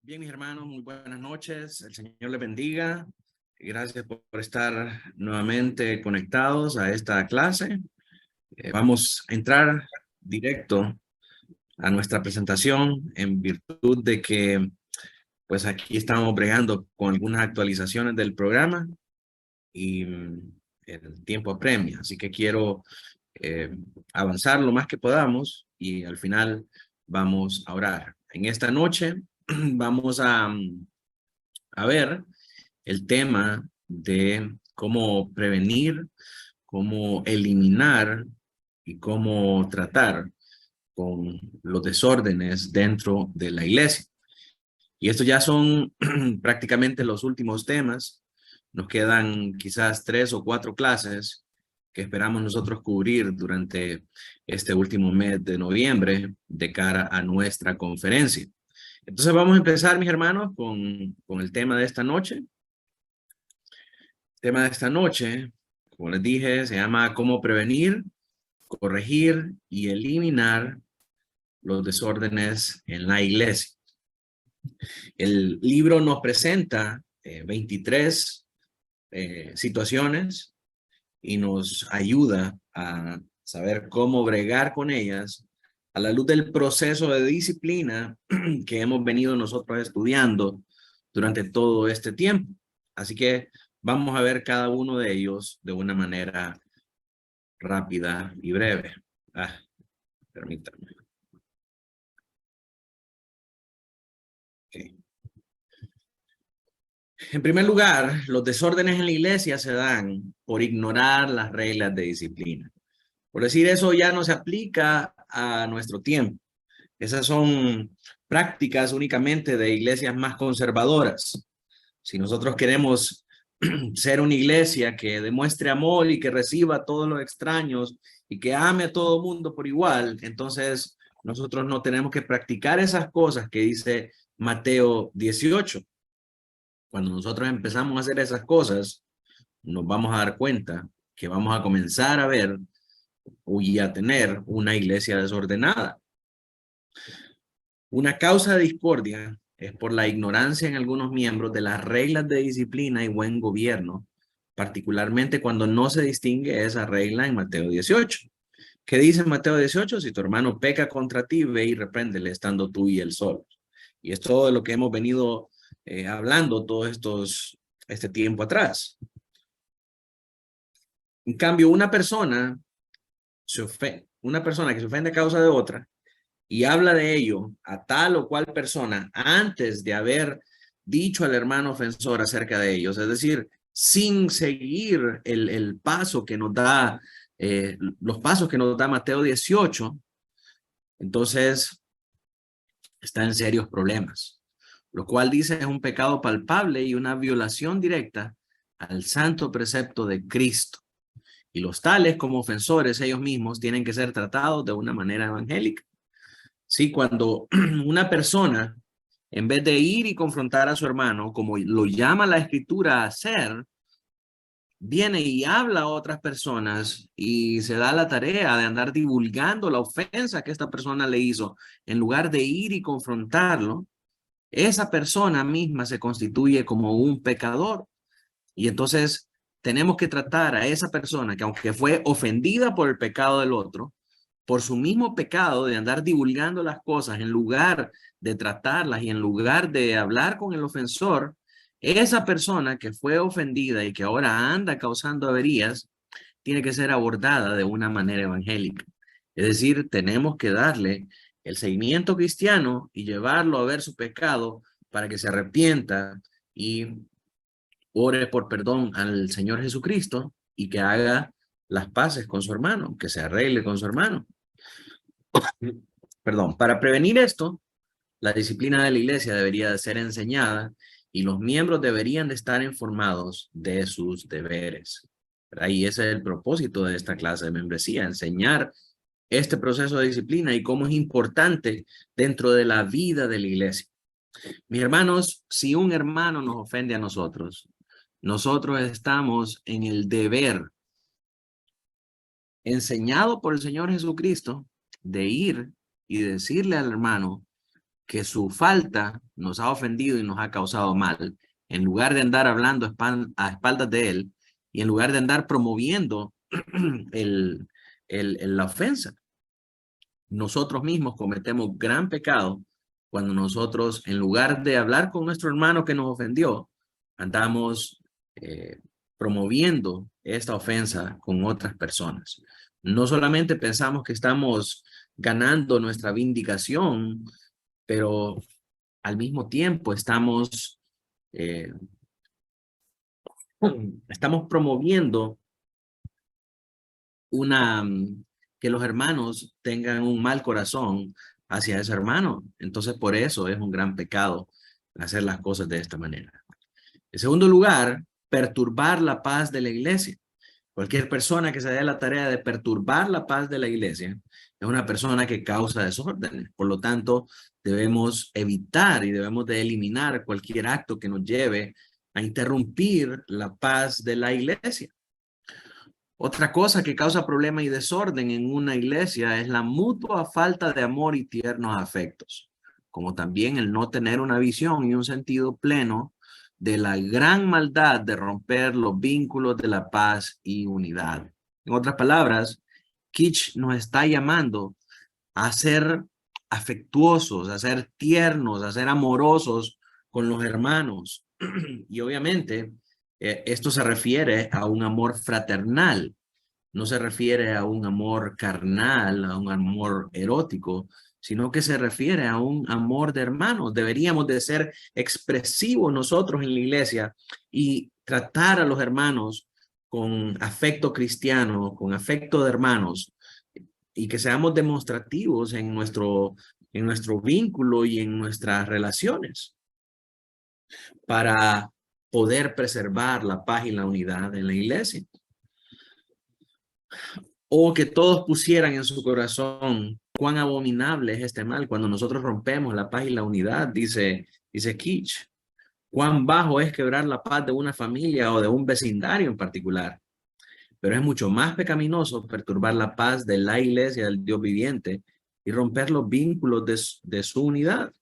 Bien, mis hermanos, muy buenas noches. El Señor les bendiga. Gracias por estar nuevamente conectados a esta clase. Vamos a entrar directo a nuestra presentación en virtud de que, pues aquí estamos bregando con algunas actualizaciones del programa y el tiempo apremia. Así que quiero avanzar lo más que podamos y al final vamos a orar. En esta noche vamos a ver el tema de cómo prevenir, cómo eliminar y cómo tratar con los desórdenes dentro de la iglesia. Y estos ya son prácticamente los últimos temas. Nos quedan quizás 3 o 4 clases que esperamos nosotros cubrir durante este último mes de noviembre de cara a nuestra conferencia. Entonces vamos a empezar, mis hermanos, con el tema de esta noche. El tema de esta noche, como les dije, se llama cómo prevenir, corregir y eliminar los desórdenes en la iglesia. El libro nos presenta 23 situaciones y nos ayuda a saber cómo bregar con ellas a la luz del proceso de disciplina que hemos venido nosotros estudiando durante todo este tiempo. Así que vamos a ver cada uno de ellos de una manera rápida y breve. Permítanme. Okay. En primer lugar, los desórdenes en la iglesia se dan por ignorar las reglas de disciplina. Por decir eso, ya no se aplica a nuestro tiempo. Esas son prácticas únicamente de iglesias más conservadoras. Si nosotros queremos ser una iglesia que demuestre amor y que reciba a todos los extraños y que ame a todo mundo por igual, entonces nosotros no tenemos que practicar esas cosas que dice Mateo 18. Cuando nosotros empezamos a hacer esas cosas, nos vamos a dar cuenta que vamos a comenzar a ver y a tener una iglesia desordenada. Una causa de discordia es por la ignorancia en algunos miembros de las reglas de disciplina y buen gobierno, particularmente cuando no se distingue esa regla en Mateo 18. ¿Qué dice Mateo 18? Si tu hermano peca contra ti, ve y repréndele estando tú y él solos. Y es todo de lo que hemos venido hablando todo este tiempo atrás. En cambio, una persona que se ofende a causa de otra y habla de ello a tal o cual persona antes de haber dicho al hermano ofensor acerca de ellos, es decir, sin seguir el paso que nos da, los pasos que nos da Mateo 18, entonces está en serios problemas, lo cual dice es un pecado palpable y una violación directa al santo precepto de Cristo. Y los tales como ofensores ellos mismos tienen que ser tratados de una manera evangélica. Sí, cuando una persona, en vez de ir y confrontar a su hermano, como lo llama la escritura a hacer, viene y habla a otras personas y se da la tarea de andar divulgando la ofensa que esta persona le hizo, en lugar de ir y confrontarlo, esa persona misma se constituye como un pecador. Y entonces tenemos que tratar a esa persona que, aunque fue ofendida por el pecado del otro, por su mismo pecado de andar divulgando las cosas en lugar de tratarlas y en lugar de hablar con el ofensor, esa persona que fue ofendida y que ahora anda causando averías, tiene que ser abordada de una manera evangélica. Es decir, tenemos que darle el seguimiento cristiano y llevarlo a ver su pecado para que se arrepienta y ore por perdón al Señor Jesucristo y que haga las paces con su hermano, que se arregle con su hermano. Perdón, para prevenir esto, la disciplina de la iglesia debería de ser enseñada y los miembros deberían de estar informados de sus deberes. Y ese es el propósito de esta clase de membresía, enseñar este proceso de disciplina y cómo es importante dentro de la vida de la iglesia. Mis hermanos, si un hermano nos ofende a nosotros, nosotros estamos en el deber enseñado por el Señor Jesucristo de ir y decirle al hermano que su falta nos ha ofendido y nos ha causado mal, en lugar de andar hablando a espaldas de él y en lugar de andar promoviendo la ofensa, nosotros mismos cometemos gran pecado cuando nosotros, en lugar de hablar con nuestro hermano que nos ofendió, andamos promoviendo esta ofensa con otras personas. No solamente pensamos que estamos ganando nuestra vindicación, pero al mismo tiempo eh, estamos promoviendo que los hermanos tengan un mal corazón hacia ese hermano. Entonces, por eso es un gran pecado hacer las cosas de esta manera. En segundo lugar, perturbar la paz de la iglesia. Cualquier persona que se dé la tarea de perturbar la paz de la iglesia es una persona que causa desórdenes. Por lo tanto, debemos evitar y debemos de eliminar cualquier acto que nos lleve a interrumpir la paz de la iglesia. Otra cosa que causa problema y desorden en una iglesia es la mutua falta de amor y tiernos afectos, como también el no tener una visión y un sentido pleno de la gran maldad de romper los vínculos de la paz y unidad. En otras palabras, Kitch nos está llamando a ser afectuosos, a ser tiernos, a ser amorosos con los hermanos. Y obviamente, esto se refiere a un amor fraternal, no se refiere a un amor carnal, a un amor erótico, sino que se refiere a un amor de hermanos. Deberíamos de ser expresivos nosotros en la iglesia y tratar a los hermanos con afecto cristiano, con afecto de hermanos, y que seamos demostrativos en nuestro vínculo y en nuestras relaciones para poder preservar la paz y la unidad en la iglesia. O que todos pusieran en su corazón cuán abominable es este mal cuando nosotros rompemos la paz y la unidad, dice Kitch. Cuán bajo es quebrar la paz de una familia o de un vecindario en particular. Pero es mucho más pecaminoso perturbar la paz de la iglesia del Dios viviente y romper los vínculos de su unidad.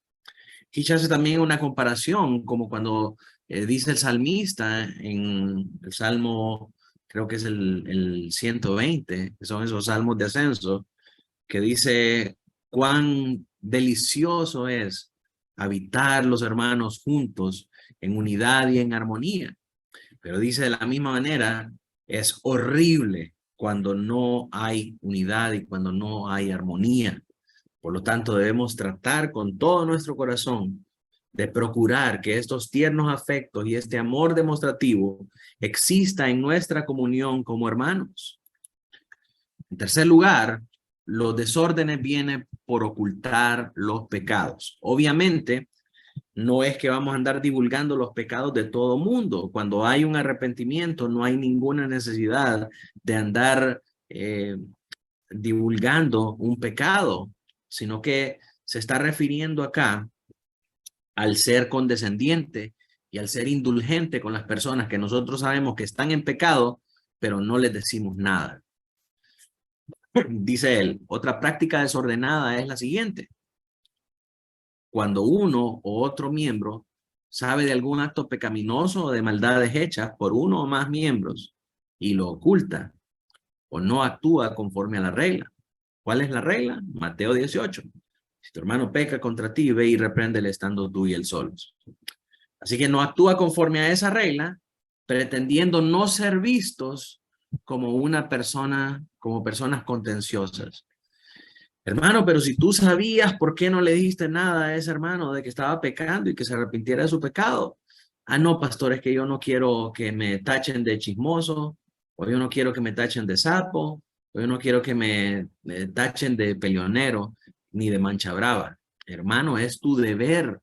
Kitch hace también una comparación, como cuando dice el salmista en el Salmo, creo que es el 120, que son esos salmos de ascenso, que dice cuán delicioso es habitar los hermanos juntos en unidad y en armonía. Pero dice de la misma manera, es horrible cuando no hay unidad y cuando no hay armonía. Por lo tanto, debemos tratar con todo nuestro corazón de procurar que estos tiernos afectos y este amor demostrativo exista en nuestra comunión como hermanos. En tercer lugar, los desórdenes vienen por ocultar los pecados. Obviamente, no es que vamos a andar divulgando los pecados de todo mundo. Cuando hay un arrepentimiento, no hay ninguna necesidad de andar divulgando un pecado, sino que se está refiriendo acá al ser condescendiente y al ser indulgente con las personas que nosotros sabemos que están en pecado, pero no les decimos nada. Dice él, otra práctica desordenada es la siguiente. Cuando uno o otro miembro sabe de algún acto pecaminoso o de maldades hechas por uno o más miembros y lo oculta o no actúa conforme a la regla. ¿Cuál es la regla? Mateo 18. Si tu hermano peca contra ti, ve y repréndele estando tú y él solos. Así que no actúa conforme a esa regla, pretendiendo no ser vistos como una persona, como personas contenciosas. Hermano, pero si tú sabías, ¿por qué no le dijiste nada a ese hermano de que estaba pecando y que se arrepintiera de su pecado? Ah, no, pastor, es que yo no quiero que me tachen de chismoso, o yo no quiero que me tachen de sapo, o yo no quiero que me tachen de peleonero, ni de mancha brava. Hermano, es tu deber.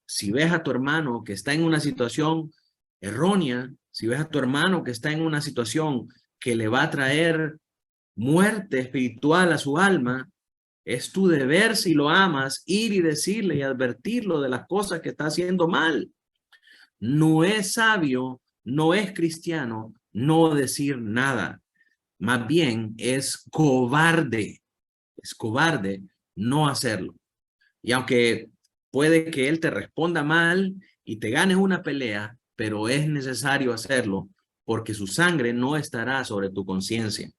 Si ves a tu hermano que está en una situación errónea, si ves a tu hermano que está en una situación que le va a traer muerte espiritual a su alma, es tu deber, si lo amas, ir y decirle y advertirlo de las cosas que está haciendo mal. No es sabio, no es cristiano no decir nada. Más bien es cobarde no hacerlo. Y aunque puede que él te responda mal y te ganes una pelea, pero es necesario hacerlo porque su sangre no estará sobre tu conciencia.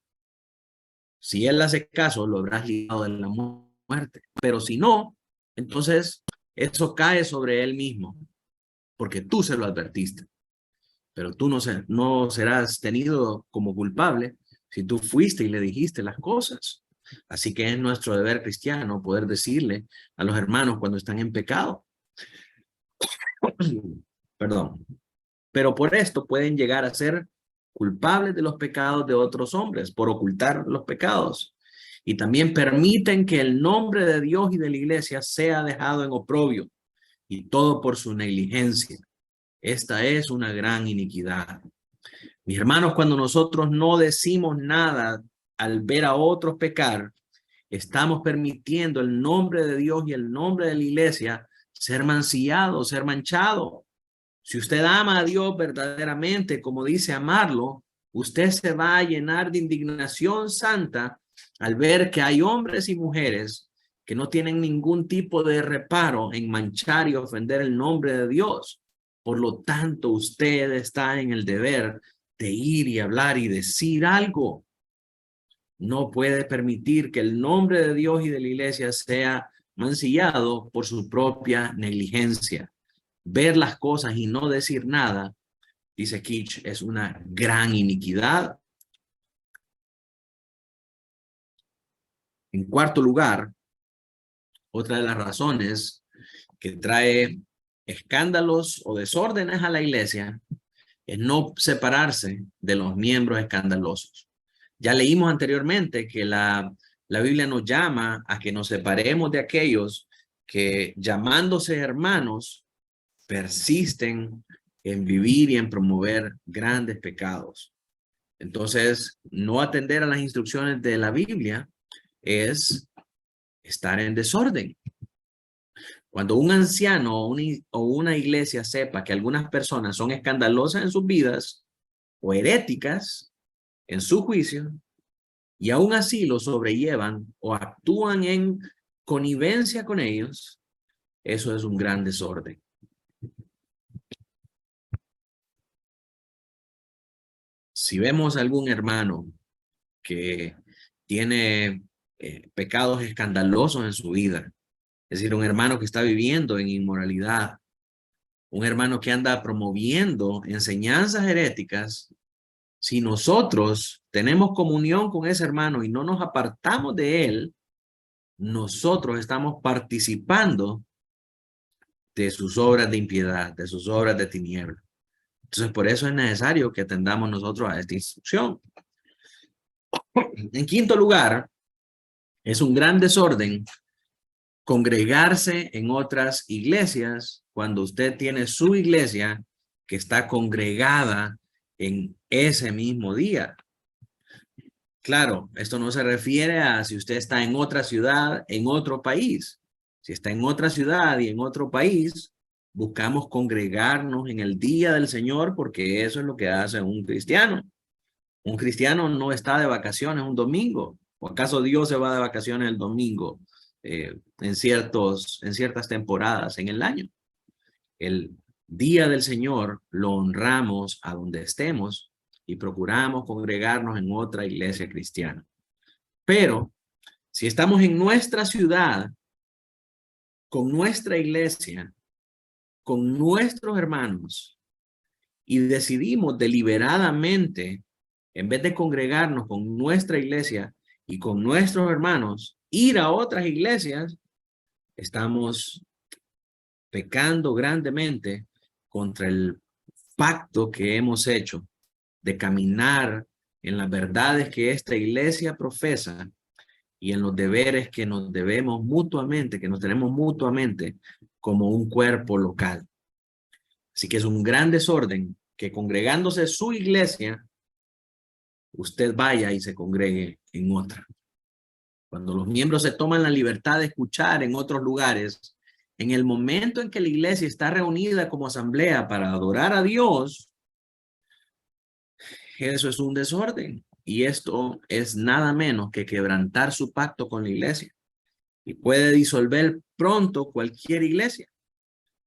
Si él hace caso, lo habrás librado de la muerte. Pero si no, entonces eso cae sobre él mismo, porque tú se lo advertiste. Pero tú no serás tenido como culpable si tú fuiste y le dijiste las cosas. Así que es nuestro deber cristiano poder decirle a los hermanos cuando están en pecado. Perdón. Pero por esto pueden llegar a ser culpables de los pecados de otros hombres, por ocultar los pecados. Y también permiten que el nombre de Dios y de la iglesia sea dejado en oprobio, y todo por su negligencia. Esta es una gran iniquidad. Mis hermanos, cuando nosotros no decimos nada al ver a otros pecar, estamos permitiendo el nombre de Dios y el nombre de la iglesia ser mancillado, ser manchado. Si usted ama a Dios verdaderamente, como dice amarlo, usted se va a llenar de indignación santa al ver que hay hombres y mujeres que no tienen ningún tipo de reparo en manchar y ofender el nombre de Dios. Por lo tanto, usted está en el deber de ir y hablar y decir algo. No puede permitir que el nombre de Dios y de la iglesia sea mancillado por su propia negligencia. Ver las cosas y no decir nada, dice Kitch, es una gran iniquidad. En cuarto lugar, otra de las razones que trae escándalos o desórdenes a la iglesia es no separarse de los miembros escandalosos. Ya leímos anteriormente que la Biblia nos llama a que nos separemos de aquellos que, llamándose hermanos, persisten en vivir y en promover grandes pecados. Entonces, no atender a las instrucciones de la Biblia es estar en desorden. Cuando un anciano o una iglesia sepa que algunas personas son escandalosas en sus vidas o heréticas en su juicio, y aún así lo sobrellevan o actúan en connivencia con ellos, eso es un gran desorden. Si vemos a algún hermano que tiene pecados escandalosos en su vida, es decir, un hermano que está viviendo en inmoralidad, un hermano que anda promoviendo enseñanzas heréticas, si nosotros tenemos comunión con ese hermano y no nos apartamos de él, nosotros estamos participando de sus obras de impiedad, de sus obras de tiniebla. Entonces, por eso es necesario que atendamos nosotros a esta instrucción. En quinto lugar, es un gran desorden congregarse en otras iglesias cuando usted tiene su iglesia que está congregada en ese mismo día. Claro, esto no se refiere a si usted está en otra ciudad, en otro país. Si está en otra ciudad y en otro país, buscamos congregarnos en el día del Señor porque eso es lo que hace un cristiano. Un cristiano no está de vacaciones un domingo. ¿O acaso Dios se va de vacaciones el domingo en ciertas temporadas en el año? El día del Señor lo honramos a donde estemos y procuramos congregarnos en otra iglesia cristiana. Pero si estamos en nuestra ciudad, con nuestra iglesia, con nuestros hermanos, y decidimos deliberadamente, en vez de congregarnos con nuestra iglesia y con nuestros hermanos, ir a otras iglesias, estamos pecando grandemente contra el pacto que hemos hecho de caminar en las verdades que esta iglesia profesa y en los deberes que nos debemos mutuamente, que nos tenemos mutuamente como un cuerpo local. Así que es un gran desorden que congregándose su iglesia, usted vaya y se congregue en otra. Cuando los miembros se toman la libertad de escuchar en otros lugares, en el momento en que la iglesia está reunida como asamblea para adorar a Dios, eso es un desorden. Y esto es nada menos que quebrantar su pacto con la iglesia. y puede disolver pronto cualquier iglesia.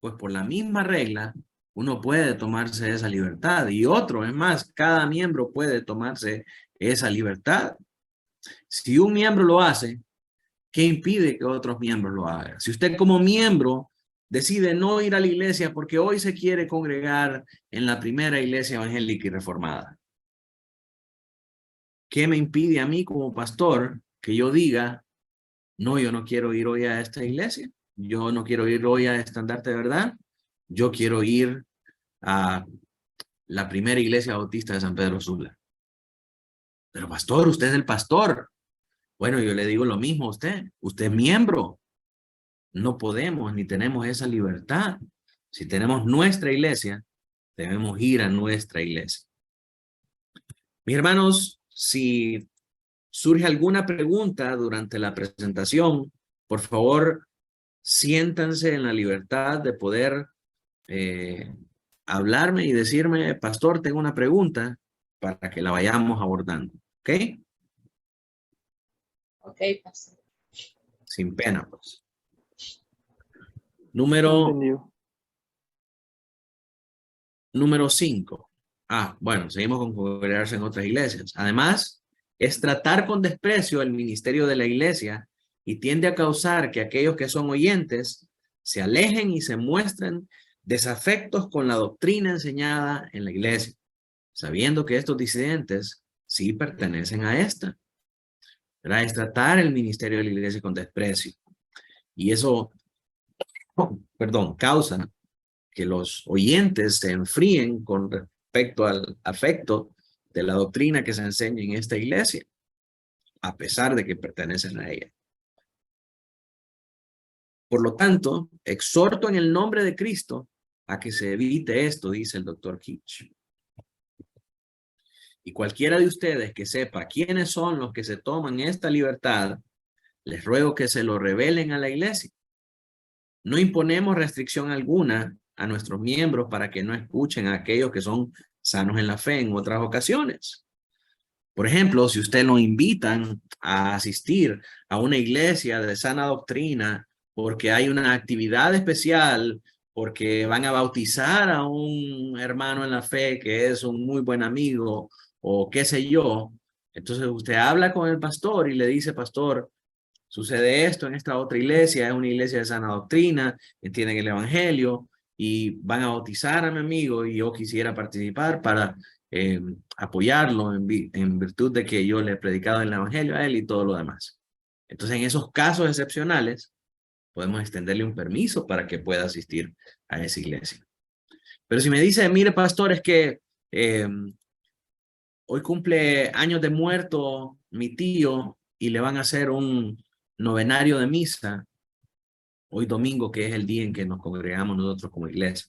Pues por la misma regla, uno puede tomarse esa libertad y otro, es más, cada miembro puede tomarse esa libertad. Si un miembro lo hace, ¿qué impide que otros miembros lo hagan? Si usted como miembro decide no ir a la iglesia porque hoy se quiere congregar en la primera iglesia evangélica y reformada, ¿qué me impide a mí como pastor que yo diga, no, yo no quiero ir hoy a esta iglesia, yo no quiero ir hoy a Estandarte de Verdad, yo quiero ir a la primera iglesia bautista de San Pedro Sula? Pero pastor, usted es el pastor. Bueno, yo le digo lo mismo a usted. Usted es miembro. No podemos ni tenemos esa libertad. Si tenemos nuestra iglesia, debemos ir a nuestra iglesia. Mis hermanos, si surge alguna pregunta durante la presentación, por favor, siéntanse en la libertad de poder hablarme y decirme, pastor, tengo una pregunta para que la vayamos abordando. ¿Ok? Ok, pastor. Sin pena, pues. Número 5. Bueno, seguimos con congregarse en otras iglesias. Además, es tratar con desprecio el ministerio de la iglesia y tiende a causar que aquellos que son oyentes se alejen y se muestren desafectos con la doctrina enseñada en la iglesia, sabiendo que estos disidentes sí pertenecen a esta. ¿Verdad? Es tratar el ministerio de la iglesia con desprecio. Y eso, causa que los oyentes se enfríen con respecto al afecto de la doctrina que se enseña en esta iglesia, a pesar de que pertenecen a ella. Por lo tanto, exhorto en el nombre de Cristo a que se evite esto, dice el doctor Hitch. Y cualquiera de ustedes que sepa quiénes son los que se toman esta libertad, les ruego que se lo revelen a la iglesia. No imponemos restricción alguna a nuestros miembros para que no escuchen a aquellos que son sanos en la fe en otras ocasiones. Por ejemplo, si usted lo invitan a asistir a una iglesia de sana doctrina porque hay una actividad especial, porque van a bautizar a un hermano en la fe que es un muy buen amigo o qué sé yo, entonces usted habla con el pastor y le dice, pastor, sucede esto en esta otra iglesia, es una iglesia de sana doctrina, entienden el evangelio y van a bautizar a mi amigo y yo quisiera participar para apoyarlo en virtud de que yo le he predicado el evangelio a él y todo lo demás. Entonces, en esos casos excepcionales, podemos extenderle un permiso para que pueda asistir a esa iglesia. Pero si me dice, mire, pastor, es que hoy cumple años de muerto mi tío y le van a hacer un novenario de misa, hoy domingo, que es el día en que nos congregamos nosotros como iglesia.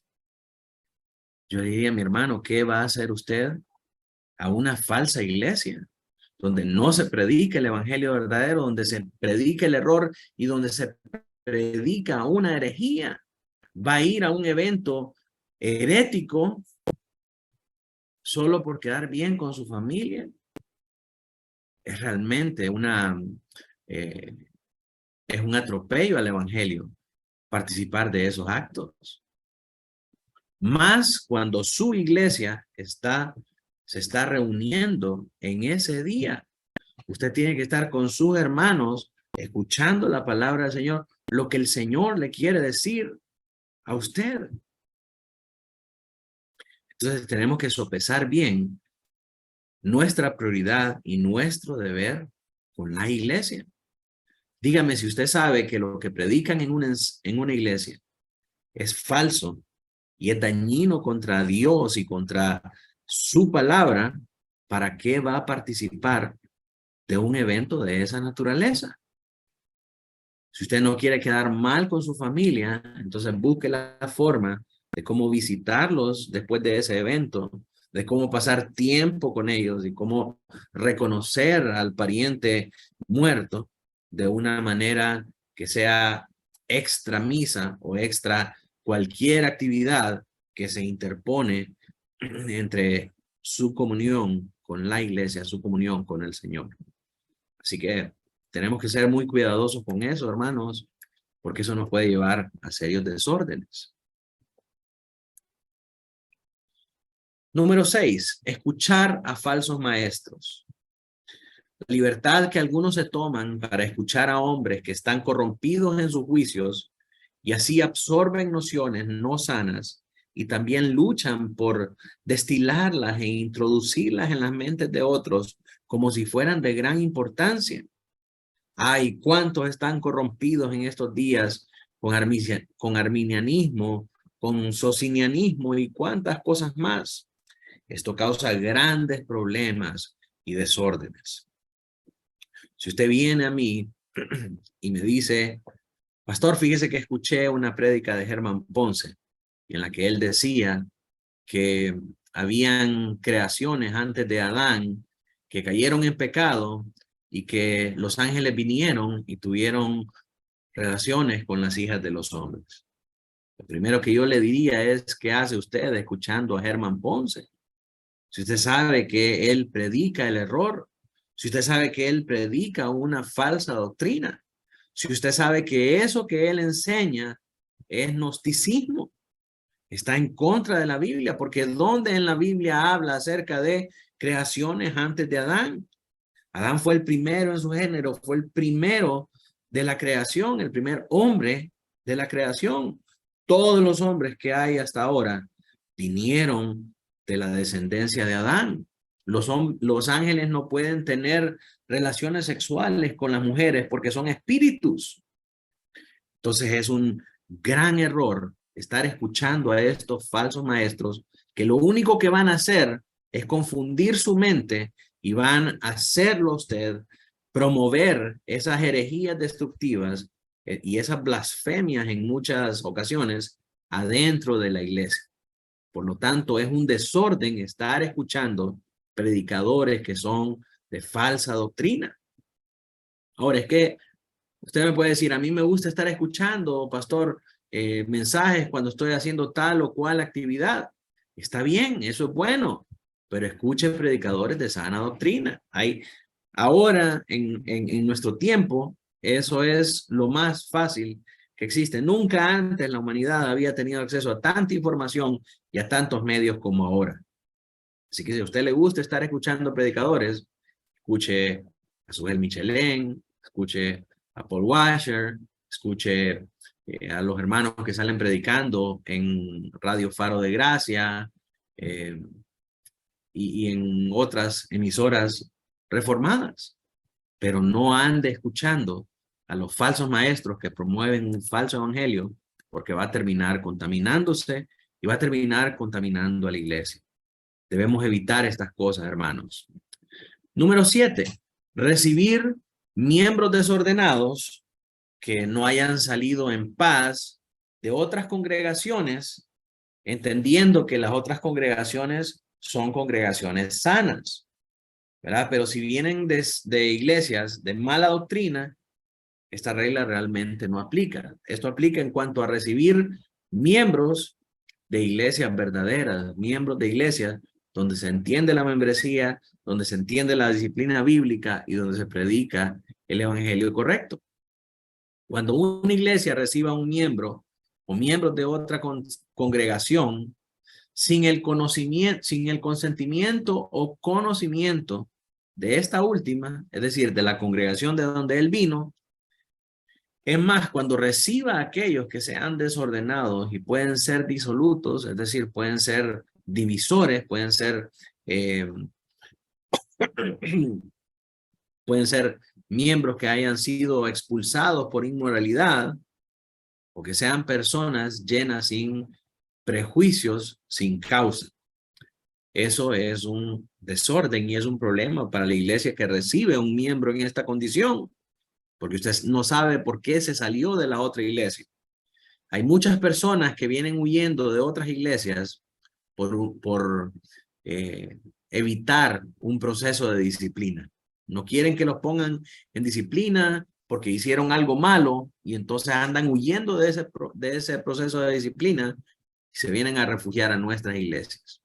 Yo diría, mi hermano, ¿qué va a hacer usted a una falsa iglesia? Donde no se predica el evangelio verdadero, donde se predica el error y donde se predica una herejía. Va a ir a un evento herético solo por quedar bien con su familia. Es realmente es un atropello al evangelio participar de esos actos. Más cuando su iglesia se está reuniendo en ese día. Usted tiene que estar con sus hermanos, escuchando la palabra del Señor, lo que el Señor le quiere decir a usted. Entonces tenemos que sopesar bien nuestra prioridad y nuestro deber con la iglesia. Dígame si usted sabe que lo que predican en una iglesia es falso y es dañino contra Dios y contra su palabra, ¿para qué va a participar de un evento de esa naturaleza? Si usted no quiere quedar mal con su familia, entonces busque la forma de cómo visitarlos después de ese evento, de cómo pasar tiempo con ellos y cómo reconocer al pariente muerto de una manera que sea extra misa o extra cualquier actividad que se interpone entre su comunión con la iglesia, su comunión con el Señor. Así que tenemos que ser muy cuidadosos con eso, hermanos, porque eso nos puede llevar a serios desórdenes. Número 6, escuchar a falsos maestros. La libertad que algunos se toman para escuchar a hombres que están corrompidos en sus juicios y así absorben nociones no sanas y también luchan por destilarlas e introducirlas en las mentes de otros como si fueran de gran importancia. Ay, cuántos están corrompidos en estos días con arminianismo, con socinianismo y cuántas cosas más. Esto causa grandes problemas y desórdenes. Si usted viene a mí y me dice, pastor, fíjese que escuché una prédica de Germán Ponce en la que él decía que habían creaciones antes de Adán que cayeron en pecado y que los ángeles vinieron y tuvieron relaciones con las hijas de los hombres. Lo primero que yo le diría es, ¿qué hace usted escuchando a Germán Ponce? Si usted sabe que él predica el error, si usted sabe que él predica una falsa doctrina, si usted sabe que eso que él enseña es gnosticismo, está en contra de la Biblia, porque ¿dónde en la Biblia habla acerca de creaciones antes de Adán? Adán fue el primero en su género, fue el primero de la creación, el primer hombre de la creación. Todos los hombres que hay hasta ahora vinieron de la descendencia de Adán. Los ángeles no pueden tener relaciones sexuales con las mujeres porque son espíritus. Entonces es un gran error estar escuchando a estos falsos maestros que lo único que van a hacer es confundir su mente y van a hacerlo usted promover esas herejías destructivas y esas blasfemias en muchas ocasiones adentro de la iglesia. Por lo tanto, es un desorden estar escuchando predicadores que son de falsa doctrina. Ahora, es que usted me puede decir, a mí me gusta estar escuchando, pastor, mensajes cuando estoy haciendo tal o cual actividad. Está bien, eso es bueno, pero escuche predicadores de sana doctrina. Ahora, en nuestro tiempo, eso es lo más fácil que existe. Nunca antes la humanidad había tenido acceso a tanta información y a tantos medios como ahora. Así que si a usted le gusta estar escuchando predicadores, escuche a Sujel Michelén, escuche a Paul Washer, escuche a los hermanos que salen predicando en Radio Faro de Gracia y en otras emisoras reformadas, pero no ande escuchando a los falsos maestros que promueven un falso evangelio, porque va a terminar contaminándose y va a terminar contaminando a la iglesia. Debemos evitar estas cosas, hermanos. Número 7, recibir miembros desordenados que no hayan salido en paz de otras congregaciones, entendiendo que las otras congregaciones son congregaciones sanas, ¿verdad? Pero si vienen de iglesias de mala doctrina, esta regla realmente no aplica. Esto aplica en cuanto a recibir miembros de iglesias verdaderas, miembros de iglesias donde se entiende la membresía, donde se entiende la disciplina bíblica y donde se predica el evangelio correcto. Cuando una iglesia reciba un miembro o miembros de otra congregación sin el conocimiento, sin el consentimiento o conocimiento de esta última, es decir, de la congregación de donde él vino, es más, cuando reciba a aquellos que sean desordenados y pueden ser disolutos, es decir, pueden ser divisores, pueden ser miembros que hayan sido expulsados por inmoralidad o que sean personas llenas sin prejuicios, sin causa. Eso es un desorden y es un problema para la iglesia que recibe un miembro en esta condición, porque usted no sabe por qué se salió de la otra iglesia. Hay muchas personas que vienen huyendo de otras iglesias por evitar un proceso de disciplina. No quieren que los pongan en disciplina porque hicieron algo malo y entonces andan huyendo de ese proceso de disciplina y se vienen a refugiar a nuestras iglesias.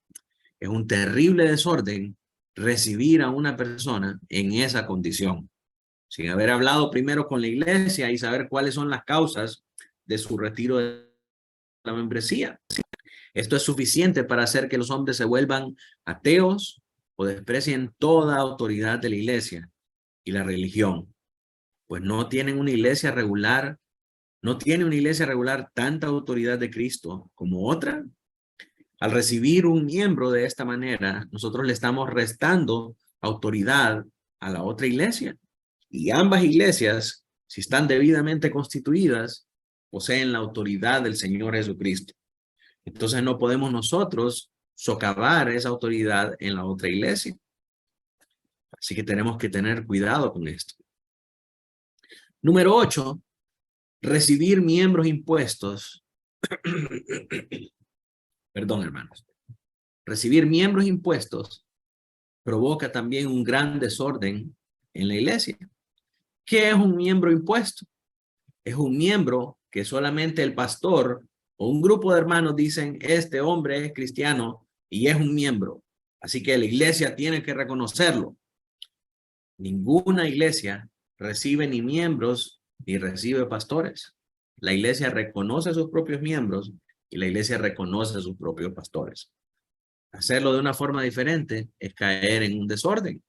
Es un terrible desorden recibir a una persona en esa condición. sin haber hablado primero con la iglesia y saber cuáles son las causas de su retiro de la membresía. Esto es suficiente para hacer que los hombres se vuelvan ateos o desprecien toda autoridad de la iglesia y la religión, pues no tienen una iglesia regular, no tiene una iglesia regular tanta autoridad de Cristo como otra. Al recibir un miembro de esta manera, nosotros le estamos restando autoridad a la otra iglesia. Y ambas iglesias, si están debidamente constituidas, poseen la autoridad del Señor Jesucristo. Entonces no podemos nosotros socavar esa autoridad en la otra iglesia. Así que tenemos que tener cuidado con esto. Número 8, recibir miembros impuestos. Perdón, hermanos. Recibir miembros impuestos provoca también un gran desorden en la iglesia. ¿Qué es un miembro impuesto? Es un miembro que solamente el pastor o un grupo de hermanos dicen, este hombre es cristiano y es un miembro. Así que la iglesia tiene que reconocerlo. Ninguna iglesia recibe ni miembros ni recibe pastores. La iglesia reconoce a sus propios miembros y la iglesia reconoce a sus propios pastores. Hacerlo de una forma diferente es caer en un desorden.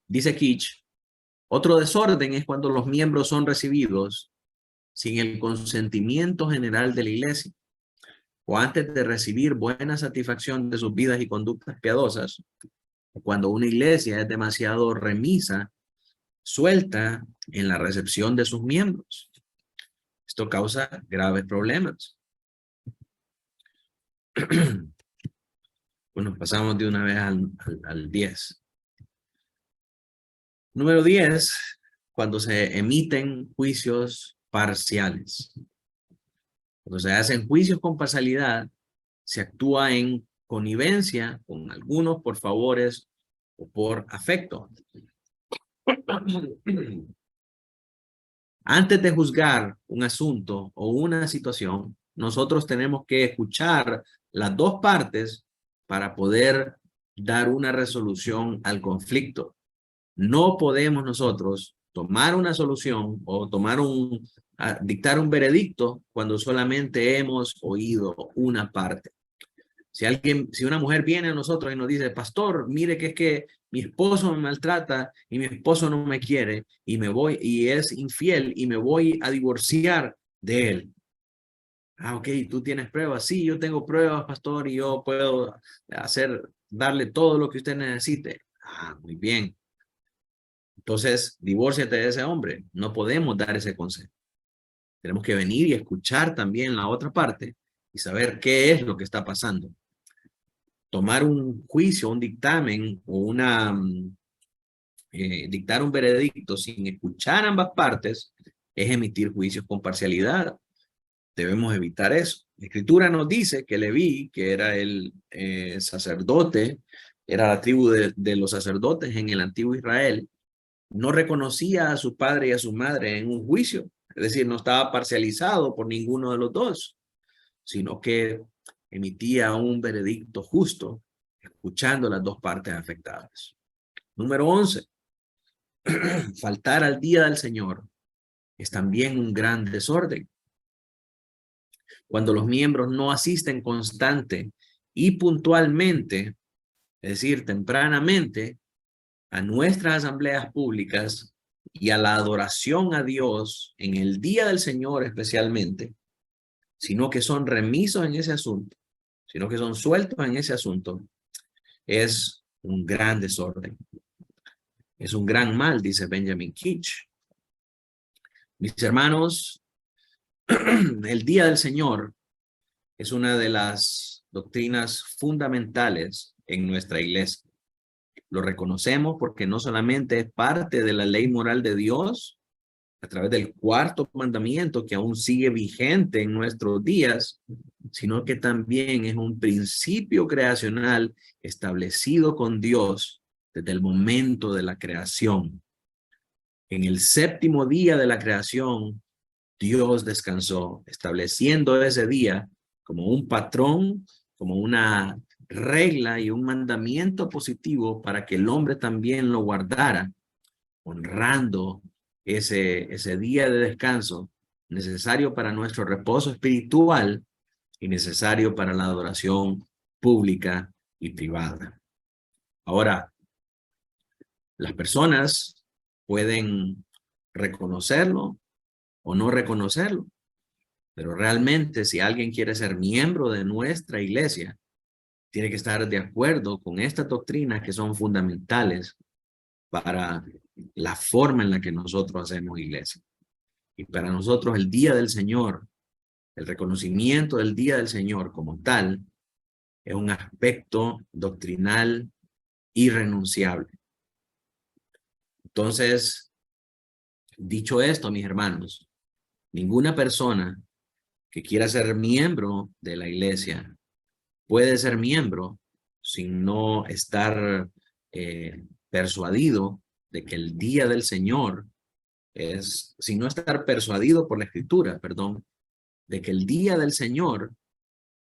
Dice Kitch, otro desorden es cuando los miembros son recibidos sin el consentimiento general de la iglesia o antes de recibir buena satisfacción de sus vidas y conductas piadosas, o cuando una iglesia es demasiado remisa, suelta en la recepción de sus miembros. Esto causa graves problemas. Bueno, pasamos de una vez al 10. Número 10, cuando se emiten juicios parciales. Cuando se hacen juicios con parcialidad, se actúa en connivencia con algunos por favores o por afecto. Antes de juzgar un asunto o una situación, nosotros tenemos que escuchar las dos partes para poder dar una resolución al conflicto. No podemos nosotros tomar una solución o dictar un veredicto cuando solamente hemos oído una parte. Si una mujer viene a nosotros y nos dice, pastor, mire que es que mi esposo me maltrata y mi esposo no me quiere y es infiel y me voy a divorciar de él. Ah, ok, ¿tú tienes pruebas? Sí, yo tengo pruebas, pastor, y yo puedo darle todo lo que usted necesite. Ah, muy bien. Entonces, divórciate de ese hombre. No podemos dar ese consejo. Tenemos que venir y escuchar también la otra parte y saber qué es lo que está pasando. Tomar un juicio, un dictamen o dictar un veredicto sin escuchar ambas partes es emitir juicios con parcialidad. Debemos evitar eso. La Escritura nos dice que Leví, que era el sacerdote, era la tribu de los sacerdotes en el antiguo Israel, no reconocía a su padre y a su madre en un juicio. Es decir, no estaba parcializado por ninguno de los dos, sino que emitía un veredicto justo, escuchando las dos partes afectadas. Número 11. Faltar al día del Señor es también un gran desorden. Cuando los miembros no asisten constante y puntualmente, es decir, tempranamente, a nuestras asambleas públicas y a la adoración a Dios en el día del Señor especialmente, sino que son remisos en ese asunto, sino que son sueltos en ese asunto, es un gran desorden. Es un gran mal, dice Benjamin Kitch. Mis hermanos, el día del Señor es una de las doctrinas fundamentales en nuestra iglesia. Lo reconocemos porque no solamente es parte de la ley moral de Dios, a través del cuarto mandamiento que aún sigue vigente en nuestros días, sino que también es un principio creacional establecido con Dios desde el momento de la creación. En el séptimo día de la creación, Dios descansó, estableciendo ese día como un patrón, como una regla y un mandamiento positivo para que el hombre también lo guardara honrando ese día de descanso necesario para nuestro reposo espiritual y necesario para la adoración pública y privada. Ahora, las personas pueden reconocerlo o no reconocerlo, pero realmente si alguien quiere ser miembro de nuestra iglesia, tiene que estar de acuerdo con estas doctrinas que son fundamentales para la forma en la que nosotros hacemos iglesia. Y para nosotros el día del Señor, el reconocimiento del día del Señor como tal, es un aspecto doctrinal irrenunciable. Entonces, dicho esto, mis hermanos, ninguna persona que quiera ser miembro de la iglesia puede ser miembro sin no estar persuadido de que el día del Señor sin no estar persuadido por la Escritura, perdón, de que el día del Señor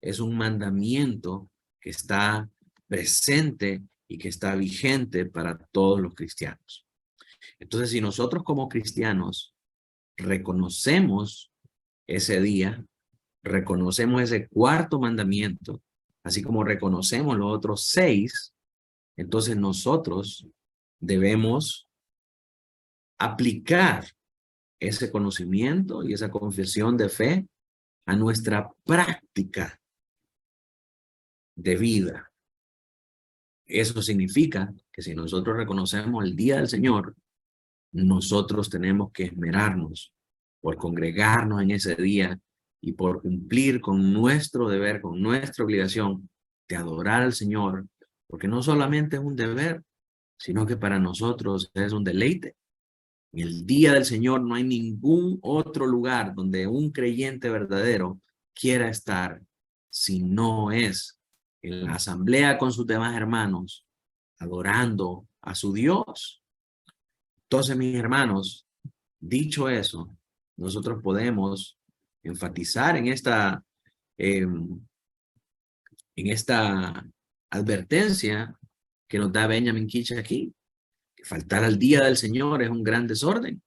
es un mandamiento que está presente y que está vigente para todos los cristianos. Entonces, si nosotros como cristianos reconocemos ese día, reconocemos ese cuarto mandamiento, así como reconocemos los otros 6, entonces nosotros debemos aplicar ese conocimiento y esa confesión de fe a nuestra práctica de vida. Eso significa que si nosotros reconocemos el día del Señor, nosotros tenemos que esmerarnos por congregarnos en ese día y por cumplir con nuestro deber, con nuestra obligación de adorar al Señor, porque no solamente es un deber, sino que para nosotros es un deleite. En el día del Señor no hay ningún otro lugar donde un creyente verdadero quiera estar si no es en la asamblea con sus demás hermanos, adorando a su Dios. Entonces, mis hermanos, dicho eso, nosotros podemos enfatizar en esta advertencia que nos da Benjamin Kitch aquí, que faltar al día del Señor es un gran desorden.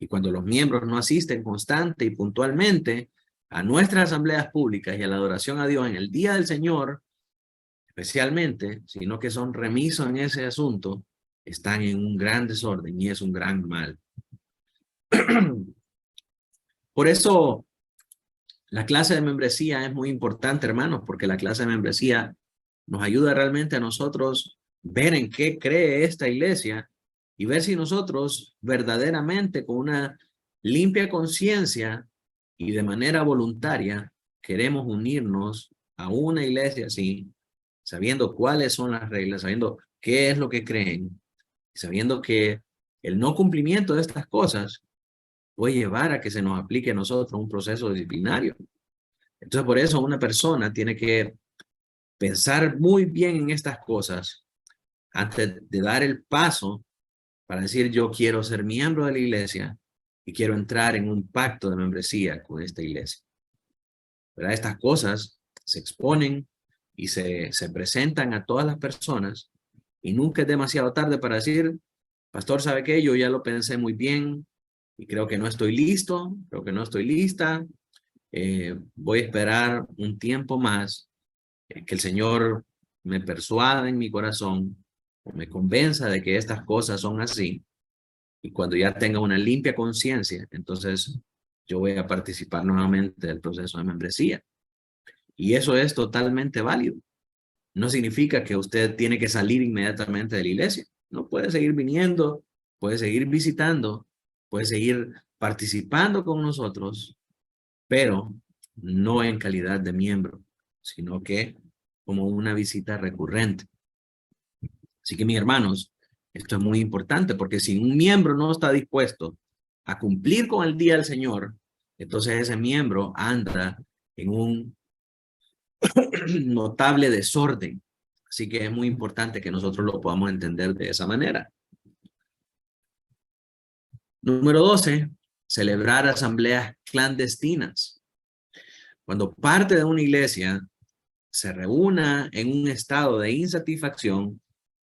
Y cuando los miembros no asisten constante y puntualmente a nuestras asambleas públicas y a la adoración a Dios en el día del Señor, especialmente, sino que son remisos en ese asunto, están en un gran desorden y es un gran mal. Por eso, la clase de membresía es muy importante, hermanos, porque la clase de membresía nos ayuda realmente a nosotros ver en qué cree esta iglesia y ver si nosotros verdaderamente con una limpia conciencia y de manera voluntaria queremos unirnos a una iglesia así, sabiendo cuáles son las reglas, sabiendo qué es lo que creen, sabiendo que el no cumplimiento de estas cosas puede llevar a que se nos aplique a nosotros un proceso disciplinario. Entonces, por eso una persona tiene que pensar muy bien en estas cosas antes de dar el paso para decir yo quiero ser miembro de la iglesia y quiero entrar en un pacto de membresía con esta iglesia. ¿Verdad? Estas cosas se exponen y se presentan a todas las personas y nunca es demasiado tarde para decir, pastor, ¿sabe qué? Yo ya lo pensé muy bien y creo que no estoy listo, creo que no estoy lista. Voy a esperar un tiempo más que el Señor me persuada en mi corazón o me convenza de que estas cosas son así. Y cuando ya tenga una limpia conciencia, entonces yo voy a participar nuevamente del proceso de membresía. Y eso es totalmente válido. No significa que usted tiene que salir inmediatamente de la iglesia. No, puede seguir viniendo, puede seguir visitando, puede seguir participando con nosotros, pero no en calidad de miembro, sino que como una visita recurrente. Así que, mis hermanos, esto es muy importante porque si un miembro no está dispuesto a cumplir con el día del Señor, entonces ese miembro anda en un notable desorden. Así que es muy importante que nosotros lo podamos entender de esa manera. Número 12, celebrar asambleas clandestinas. Cuando parte de una iglesia se reúna en un estado de insatisfacción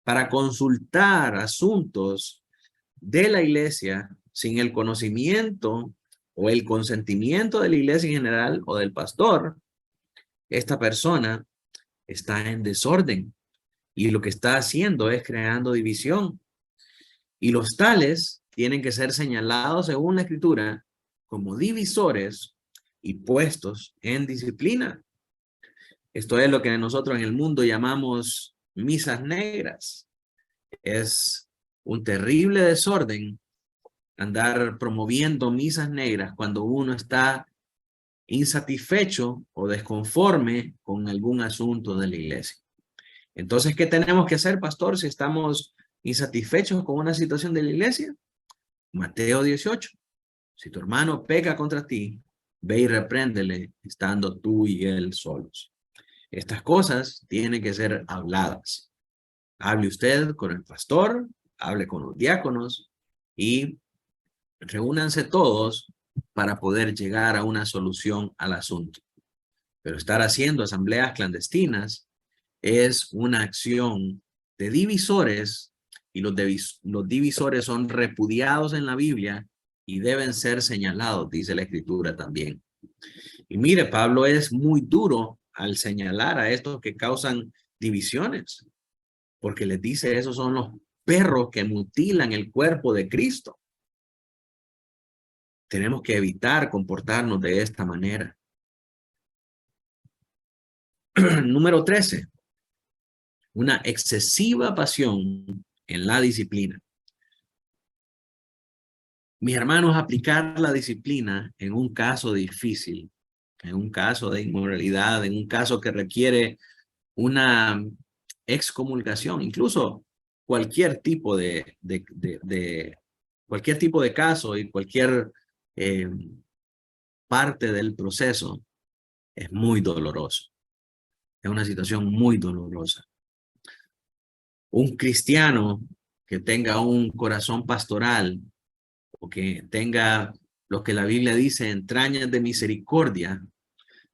para consultar asuntos de la iglesia, sin el conocimiento o el consentimiento de la iglesia en general o del pastor, esta persona está en desorden y lo que está haciendo es creando división. Y los tales tienen que ser señalados según la Escritura como divisores y puestos en disciplina. Esto es lo que nosotros en el mundo llamamos misas negras. Es un terrible desorden andar promoviendo misas negras cuando uno está insatisfecho o desconforme con algún asunto de la iglesia. Entonces, ¿qué tenemos que hacer, pastor, si estamos insatisfechos con una situación de la iglesia? Mateo 18. Si tu hermano peca contra ti, ve y repréndele estando tú y él solos. Estas cosas tienen que ser habladas. Hable usted con el pastor, hable con los diáconos y reúnanse todos para poder llegar a una solución al asunto. Pero estar haciendo asambleas clandestinas es una acción de divisores y los divisores son repudiados en la Biblia y deben ser señalados, dice la Escritura también. Y mire, Pablo es muy duro al señalar a estos que causan divisiones, porque les dice, esos son los perros que mutilan el cuerpo de Cristo. Tenemos que evitar comportarnos de esta manera. Número 13. Una excesiva pasión en la disciplina. Mis hermanos, aplicar la disciplina en un caso difícil, en un caso de inmoralidad, en un caso que requiere una excomulgación, incluso cualquier tipo cualquier tipo de caso y cualquier parte del proceso es muy doloroso. Es una situación muy dolorosa. Un cristiano que tenga un corazón pastoral o que tenga lo que la Biblia dice, entrañas de misericordia,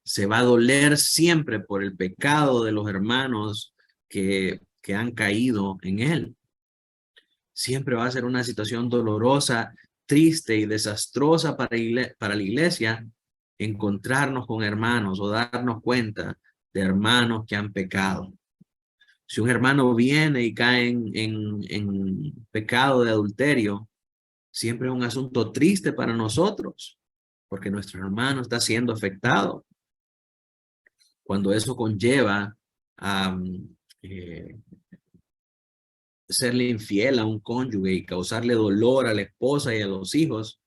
se va a doler siempre por el pecado de los hermanos que han caído en él. Siempre va a ser una situación dolorosa, triste y desastrosa para la iglesia encontrarnos con hermanos o darnos cuenta de hermanos que han pecado. Si un hermano viene y cae en pecado de adulterio, siempre es un asunto triste para nosotros, porque nuestro hermano está siendo afectado. Cuando eso conlleva a serle infiel a un cónyuge y causarle dolor a la esposa y a los hijos,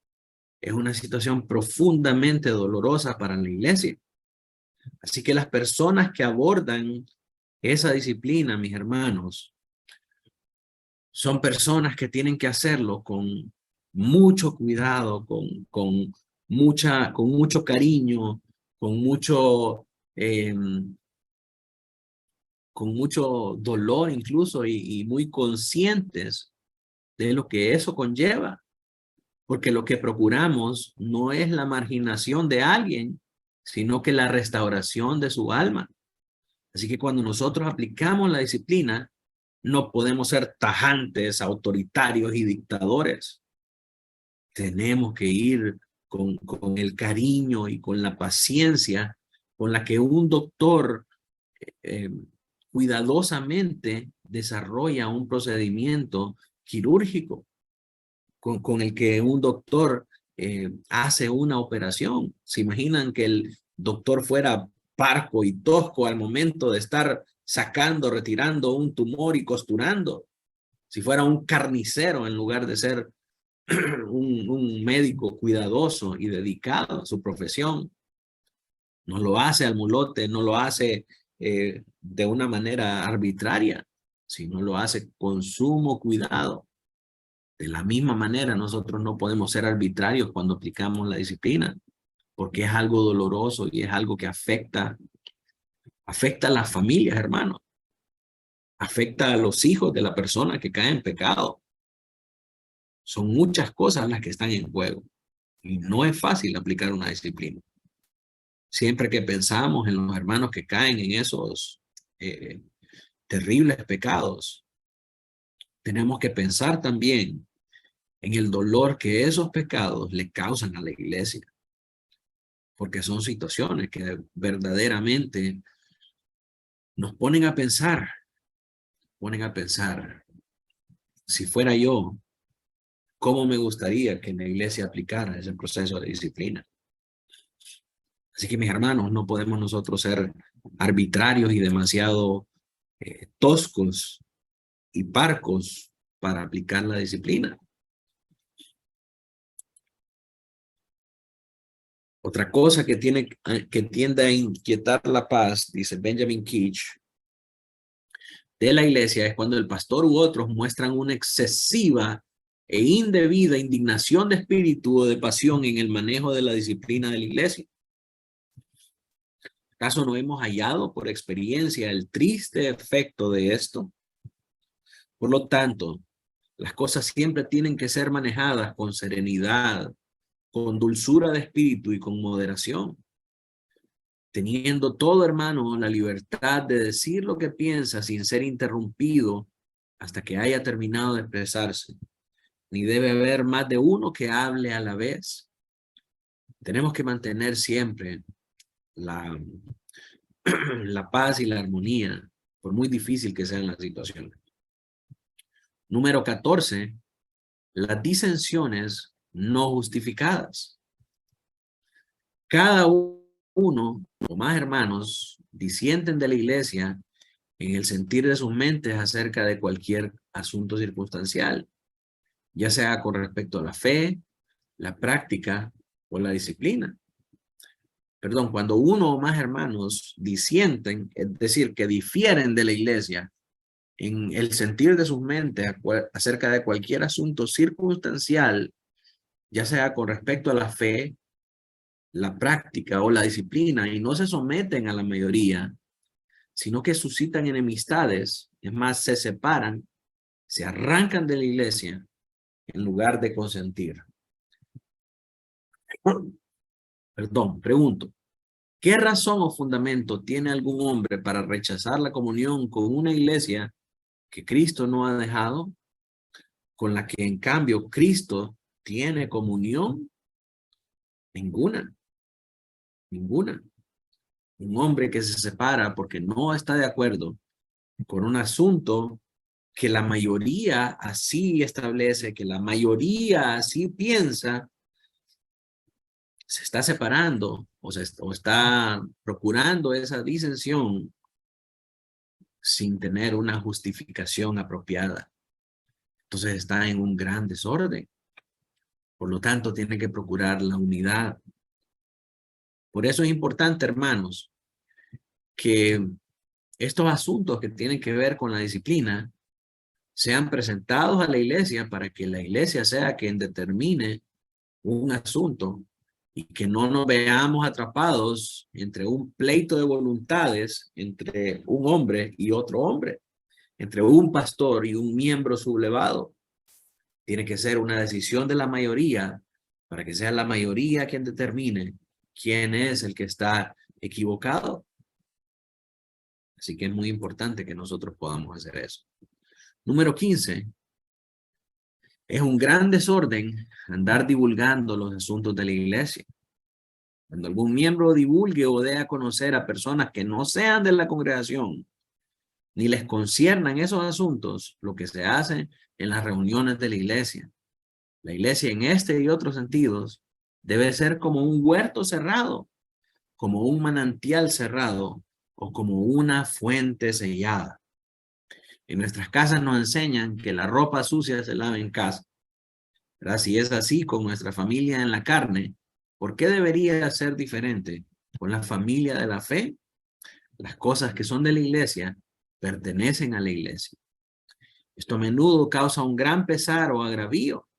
es una situación profundamente dolorosa para la iglesia. Así que las personas que abordan esa disciplina, mis hermanos, son personas que tienen que hacerlo con mucho cuidado, con mucho cariño, eh, con mucho dolor incluso y muy conscientes de lo que eso conlleva. Porque lo que procuramos no es la marginación de alguien, sino que la restauración de su alma. Así que cuando nosotros aplicamos la disciplina, no podemos ser tajantes, autoritarios y dictadores. Tenemos que ir con el cariño y con la paciencia con la que un doctor cuidadosamente desarrolla un procedimiento quirúrgico, con el que un doctor hace una operación. ¿Se imaginan que el doctor fuera parco y tosco al momento de estar sacando, retirando un tumor y costurando? Si fuera un carnicero en lugar de ser un médico cuidadoso y dedicado a su profesión. No lo hace al mulote, no lo hace de una manera arbitraria, sino lo hace con sumo cuidado. De la misma manera, nosotros no podemos ser arbitrarios cuando aplicamos la disciplina, porque es algo doloroso y es algo que afecta a las familias, hermanos. Afecta a los hijos de la persona que cae en pecado. Son muchas cosas las que están en juego y no es fácil aplicar una disciplina. Siempre que pensamos en los hermanos que caen en esos terribles pecados, tenemos que pensar también en el dolor que esos pecados le causan a la iglesia. Porque son situaciones que verdaderamente nos ponen a pensar, si fuera yo, ¿cómo me gustaría que en la iglesia aplicara ese proceso de disciplina? Así que mis hermanos, no podemos nosotros ser arbitrarios y demasiado toscos y parcos para aplicar la disciplina. Otra cosa que tiende a inquietar la paz, dice Benjamin Keach, de la iglesia es cuando el pastor u otros muestran una excesiva e indebida indignación de espíritu o de pasión en el manejo de la disciplina de la iglesia. ¿Acaso no hemos hallado por experiencia el triste efecto de esto? Por lo tanto, las cosas siempre tienen que ser manejadas con serenidad, con dulzura de espíritu y con moderación. Teniendo todo, hermano, la libertad de decir lo que piensa sin ser interrumpido hasta que haya terminado de expresarse. Ni debe haber más de uno que hable a la vez. Tenemos que mantener siempre la paz y la armonía, por muy difícil que sean las situaciones. Número 14, las disensiones no justificadas. Cada uno o más hermanos disienten de la iglesia en el sentir de sus mentes acerca de cualquier asunto circunstancial, ya sea con respecto a la fe, la práctica o la disciplina. Perdón, cuando uno o más hermanos disienten, es decir, que difieren de la iglesia en el sentir de sus mentes acerca de cualquier asunto circunstancial, ya sea con respecto a la fe, la práctica o la disciplina, y no se someten a la mayoría, sino que suscitan enemistades, es más, se separan, se arrancan de la iglesia en lugar de consentir. Perdón, pregunto, ¿qué razón o fundamento tiene algún hombre para rechazar la comunión con una iglesia que Cristo no ha dejado, con la que en cambio Cristo tiene comunión? Ninguna. Un hombre que se separa porque no está de acuerdo con un asunto que la mayoría así establece, que la mayoría así piensa, se está separando o está procurando esa disensión sin tener una justificación apropiada. Entonces está en un gran desorden. Por lo tanto, tiene que procurar la unidad. Por eso es importante, hermanos, que estos asuntos que tienen que ver con la disciplina sean presentados a la iglesia para que la iglesia sea quien determine un asunto y que no nos veamos atrapados entre un pleito de voluntades entre un hombre y otro hombre, entre un pastor y un miembro sublevado. Tiene que ser una decisión de la mayoría para que sea la mayoría quien determine quién es el que está equivocado. Así que es muy importante que nosotros podamos hacer eso. Número 15. Es un gran desorden andar divulgando los asuntos de la iglesia. Cuando algún miembro divulgue o dé a conocer a personas que no sean de la congregación, ni les conciernan esos asuntos, lo que se hace en las reuniones de la iglesia. La iglesia en este y otros sentidos debe ser como un huerto cerrado, como un manantial cerrado o como una fuente sellada. En nuestras casas nos enseñan que la ropa sucia se lava en casa. ¿Verdad? Si es así con nuestra familia en la carne, ¿por qué debería ser diferente con la familia de la fe? Las cosas que son de la iglesia pertenecen a la iglesia. Esto a menudo causa un gran pesar o agravio,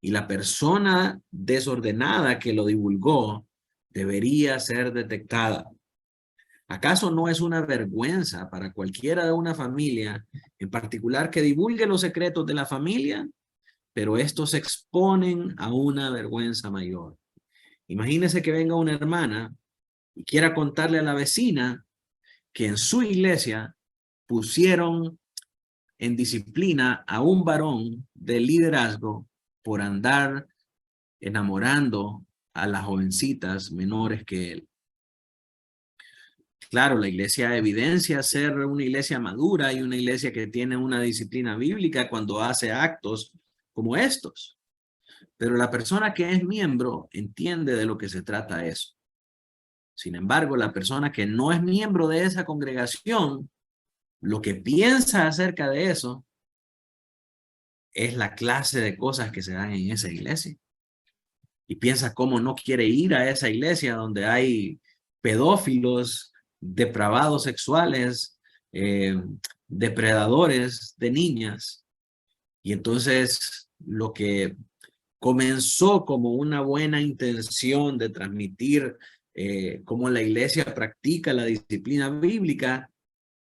y la persona desordenada que lo divulgó debería ser detectada. ¿Acaso no es una vergüenza para cualquiera de una familia, en particular, que divulgue los secretos de la familia? Pero estos se exponen a una vergüenza mayor. Imagínese que venga una hermana y quiera contarle a la vecina que en su iglesia pusieron en disciplina a un varón de liderazgo por andar enamorando a las jovencitas menores que él. Claro, la iglesia evidencia ser una iglesia madura y una iglesia que tiene una disciplina bíblica cuando hace actos como estos. Pero la persona que es miembro entiende de lo que se trata eso. Sin embargo, la persona que no es miembro de esa congregación, lo que piensa acerca de eso es la clase de cosas que se dan en esa iglesia. Y piensa cómo no quiere ir a esa iglesia donde hay pedófilos, depravados sexuales, depredadores de niñas. Y entonces lo que comenzó como una buena intención de transmitir cómo la iglesia practica la disciplina bíblica,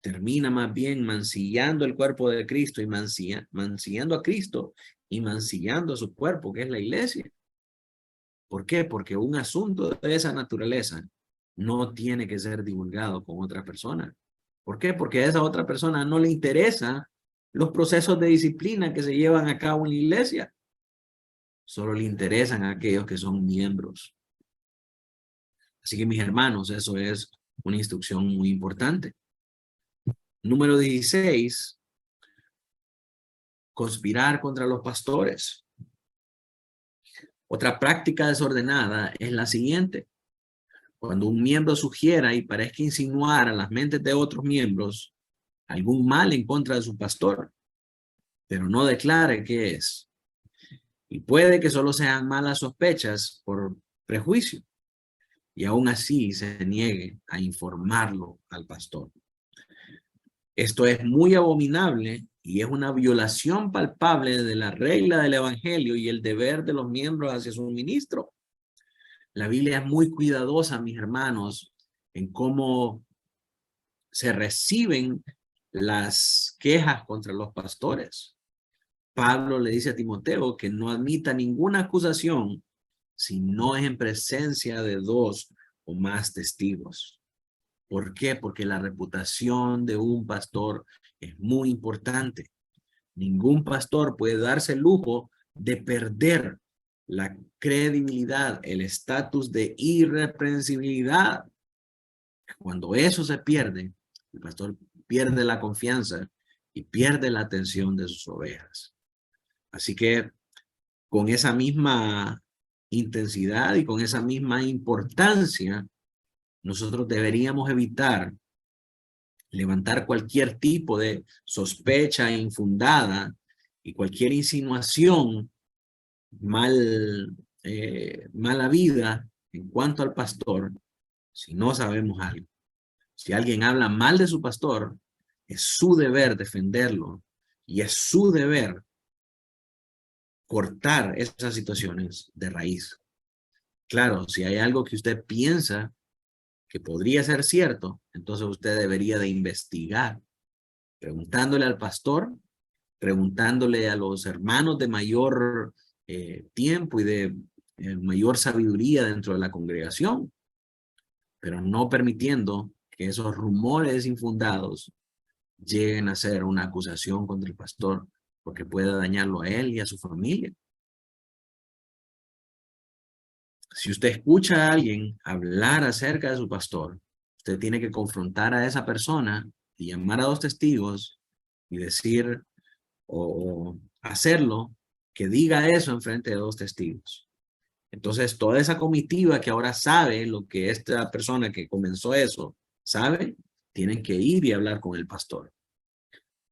termina más bien mancillando el cuerpo de Cristo y mancillando a Cristo y mancillando a su cuerpo, que es la iglesia. ¿Por qué? Porque un asunto de esa naturaleza no tiene que ser divulgado con otra persona. ¿Por qué? Porque a esa otra persona no le interesa los procesos de disciplina que se llevan a cabo en la iglesia. Solo le interesan a aquellos que son miembros. Así que mis hermanos, eso es una instrucción muy importante. Número 16, conspirar contra los pastores. Otra práctica desordenada es la siguiente. Cuando un miembro sugiera y parezca insinuar a las mentes de otros miembros algún mal en contra de su pastor, pero no declare qué es. Y puede que solo sean malas sospechas por prejuicio, y aún así se niegue a informarlo al pastor. Esto es muy abominable y es una violación palpable de la regla del evangelio y el deber de los miembros hacia su ministro. La Biblia es muy cuidadosa, mis hermanos, en cómo se reciben las quejas contra los pastores. Pablo le dice a Timoteo que no admita ninguna acusación si no es en presencia de 2 o más testigos. ¿Por qué? Porque la reputación de un pastor es muy importante. Ningún pastor puede darse el lujo de perder la credibilidad, el estatus de irreprensibilidad. Cuando eso se pierde, el pastor pierde la confianza y pierde la atención de sus ovejas. Así que con esa misma intensidad y con esa misma importancia, nosotros deberíamos evitar levantar cualquier tipo de sospecha infundada y cualquier insinuación mala vida en cuanto al pastor si no sabemos algo. Si alguien habla mal de su pastor, es su deber defenderlo y es su deber cortar esas situaciones de raíz. Claro, si hay algo que usted piensa que podría ser cierto, entonces usted debería de investigar, preguntándole al pastor, preguntándole a los hermanos de mayor tiempo y de mayor sabiduría dentro de la congregación, pero no permitiendo que esos rumores infundados lleguen a ser una acusación contra el pastor, porque puede dañarlo a él y a su familia. Si usted escucha a alguien hablar acerca de su pastor, usted tiene que confrontar a esa persona y llamar a 2 testigos y decir o hacerlo que diga eso en frente de 2 testigos. Entonces, toda esa comitiva que ahora sabe lo que esta persona que comenzó eso sabe, tienen que ir y hablar con el pastor.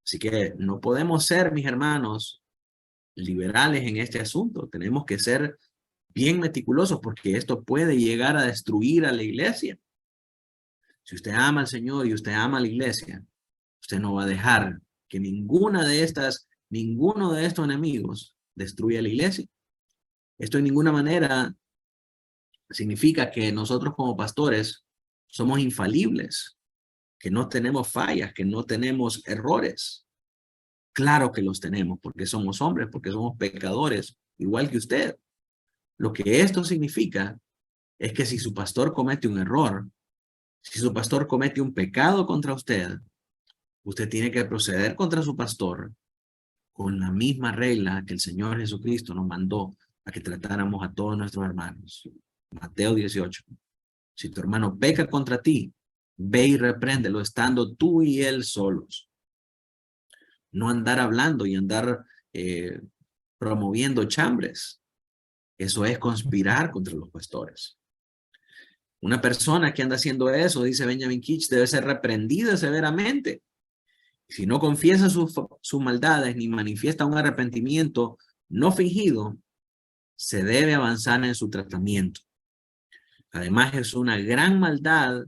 Así que no podemos ser, mis hermanos, liberales en este asunto. Tenemos que ser bien meticulosos porque esto puede llegar a destruir a la iglesia. Si usted ama al Señor y usted ama a la iglesia, usted no va a dejar que ninguno de estos enemigos destruya la iglesia. Esto en ninguna manera significa que nosotros como pastores somos infalibles, que no tenemos fallas, que no tenemos errores. Claro que los tenemos porque somos hombres, porque somos pecadores, igual que usted. Lo que esto significa es que si su pastor comete un error, si su pastor comete un pecado contra usted, usted tiene que proceder contra su pastor con la misma regla que el Señor Jesucristo nos mandó a que tratáramos a todos nuestros hermanos. Mateo 18. Si tu hermano peca contra ti, ve y repréndelo estando tú y él solos. No andar hablando y andar promoviendo chambres. Eso es conspirar contra los pastores. Una persona que anda haciendo eso, dice Benjamin Kitch, debe ser reprendida severamente. Si no confiesa sus maldades ni manifiesta un arrepentimiento no fingido, se debe avanzar en su tratamiento. Además, es una gran maldad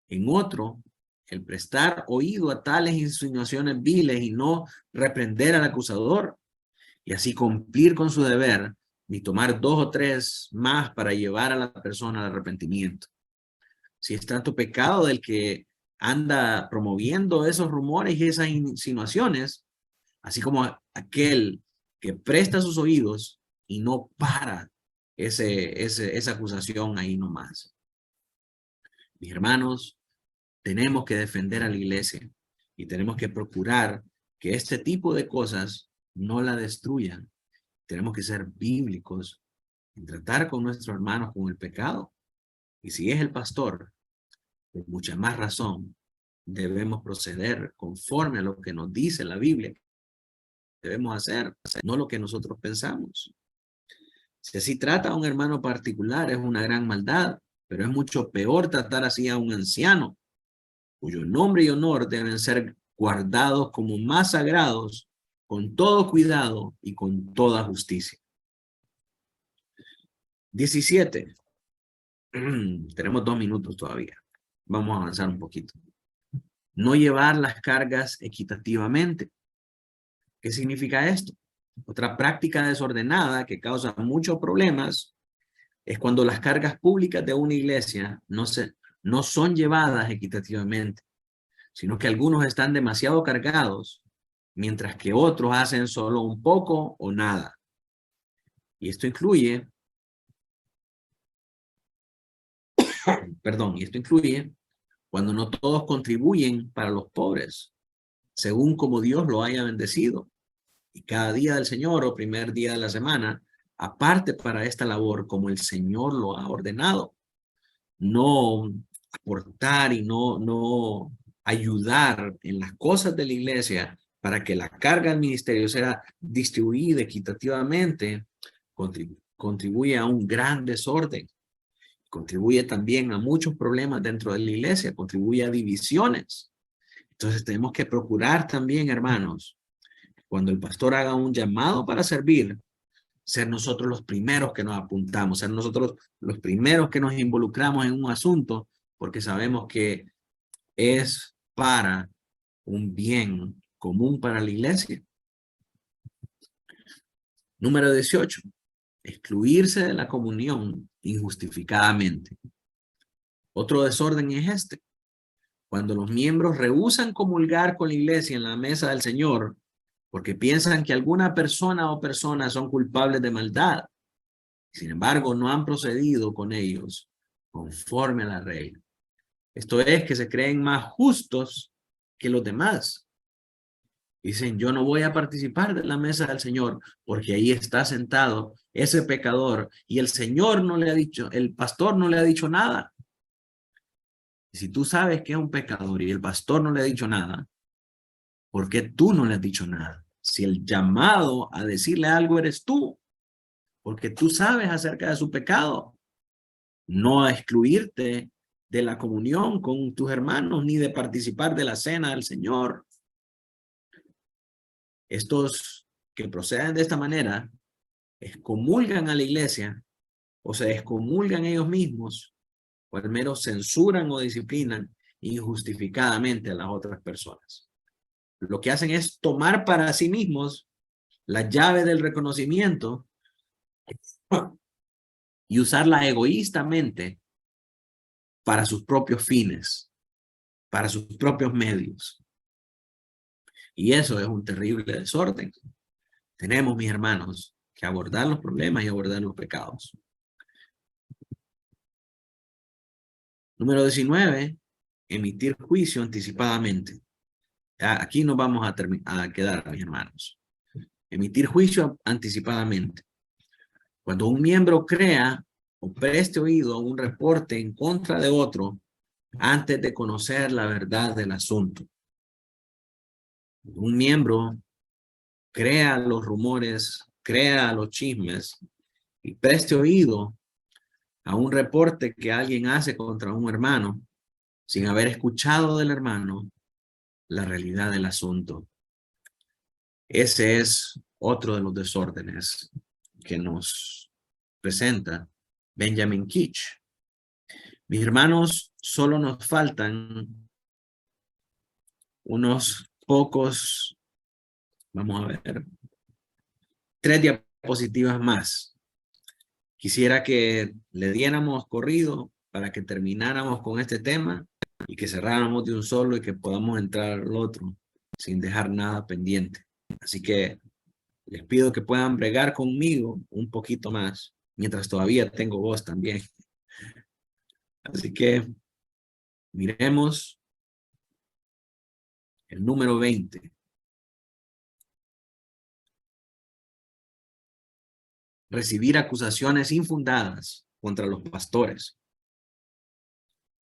en otro el prestar oído a tales insinuaciones viles y no reprender al acusador, y así cumplir con su deber, ni tomar 2 o 3 más para llevar a la persona al arrepentimiento. Si es tanto pecado del que anda promoviendo esos rumores y esas insinuaciones, así como aquel que presta sus oídos y no para esa acusación ahí nomás. Mis hermanos, tenemos que defender a la iglesia y tenemos que procurar que este tipo de cosas no la destruyan. Tenemos que ser bíblicos en tratar con nuestros hermanos con el pecado. Y si es el pastor, con mucha más razón, debemos proceder conforme a lo que nos dice la Biblia. Debemos hacer, no lo que nosotros pensamos. Si así trata a un hermano particular, es una gran maldad, pero es mucho peor tratar así a un anciano, cuyo nombre y honor deben ser guardados como más sagrados, con todo cuidado y con toda justicia. 17. Tenemos 2 minutos todavía. Vamos a avanzar un poquito. No llevar las cargas equitativamente. ¿Qué significa esto? Otra práctica desordenada que causa muchos problemas es cuando las cargas públicas de una iglesia no son llevadas equitativamente, sino que algunos están demasiado cargados, mientras que otros hacen solo un poco o nada. Y esto incluye, cuando no todos contribuyen para los pobres, según como Dios lo haya bendecido. Y cada día del Señor o primer día de la semana, aparte para esta labor como el Señor lo ha ordenado. No aportar y no ayudar en las cosas de la iglesia para que la carga del ministerio sea distribuida equitativamente, contribuye a un gran desorden. Contribuye también a muchos problemas dentro de la iglesia, contribuye a divisiones. Entonces tenemos que procurar también, hermanos, cuando el pastor haga un llamado para servir, ser nosotros los primeros que nos apuntamos, ser nosotros los primeros que nos involucramos en un asunto, porque sabemos que es para un bien común para la iglesia. Número 18. Excluirse de la comunión injustificadamente. Otro desorden es este. Cuando los miembros rehúsan comulgar con la iglesia en la mesa del Señor, porque piensan que alguna persona o personas son culpables de maldad. Sin embargo, no han procedido con ellos conforme a la regla. Esto es que se creen más justos que los demás. Dicen, yo no voy a participar de la mesa del Señor porque ahí está sentado ese pecador y el Señor no le ha dicho, el pastor no le ha dicho nada. Y si tú sabes que es un pecador y el pastor no le ha dicho nada, ¿por qué tú no le has dicho nada? Si el llamado a decirle algo eres tú, porque tú sabes acerca de su pecado, no a excluirte de la comunión con tus hermanos ni de participar de la cena del Señor. Estos que proceden de esta manera excomulgan a la iglesia o se excomulgan ellos mismos o al menos censuran o disciplinan injustificadamente a las otras personas. Lo que hacen es tomar para sí mismos la llave del reconocimiento y usarla egoístamente para sus propios fines, para sus propios medios. Y eso es un terrible desorden. Tenemos, mis hermanos, que abordar los problemas y abordar los pecados. Número 19, emitir juicio anticipadamente. Aquí nos vamos a quedar, mis hermanos. emitir juicio anticipadamente. Cuando un miembro crea o preste oído a un reporte en contra de otro antes de conocer la verdad del asunto. Un miembro crea los rumores, crea los chismes y preste oído a un reporte que alguien hace contra un hermano sin haber escuchado del hermano la realidad del asunto. Ese es otro de los desórdenes que nos presenta Benjamin Keach. Mis hermanos, solo nos faltan unos pocos, vamos a ver, 3 diapositivas más. Quisiera que le diéramos corrido para que termináramos con este tema y que cerráramos de un solo y que podamos entrar al otro sin dejar nada pendiente. Así que les pido que puedan bregar conmigo un poquito más, mientras todavía tengo voz también. Así que miremos el número 20. Recibir acusaciones infundadas contra los pastores.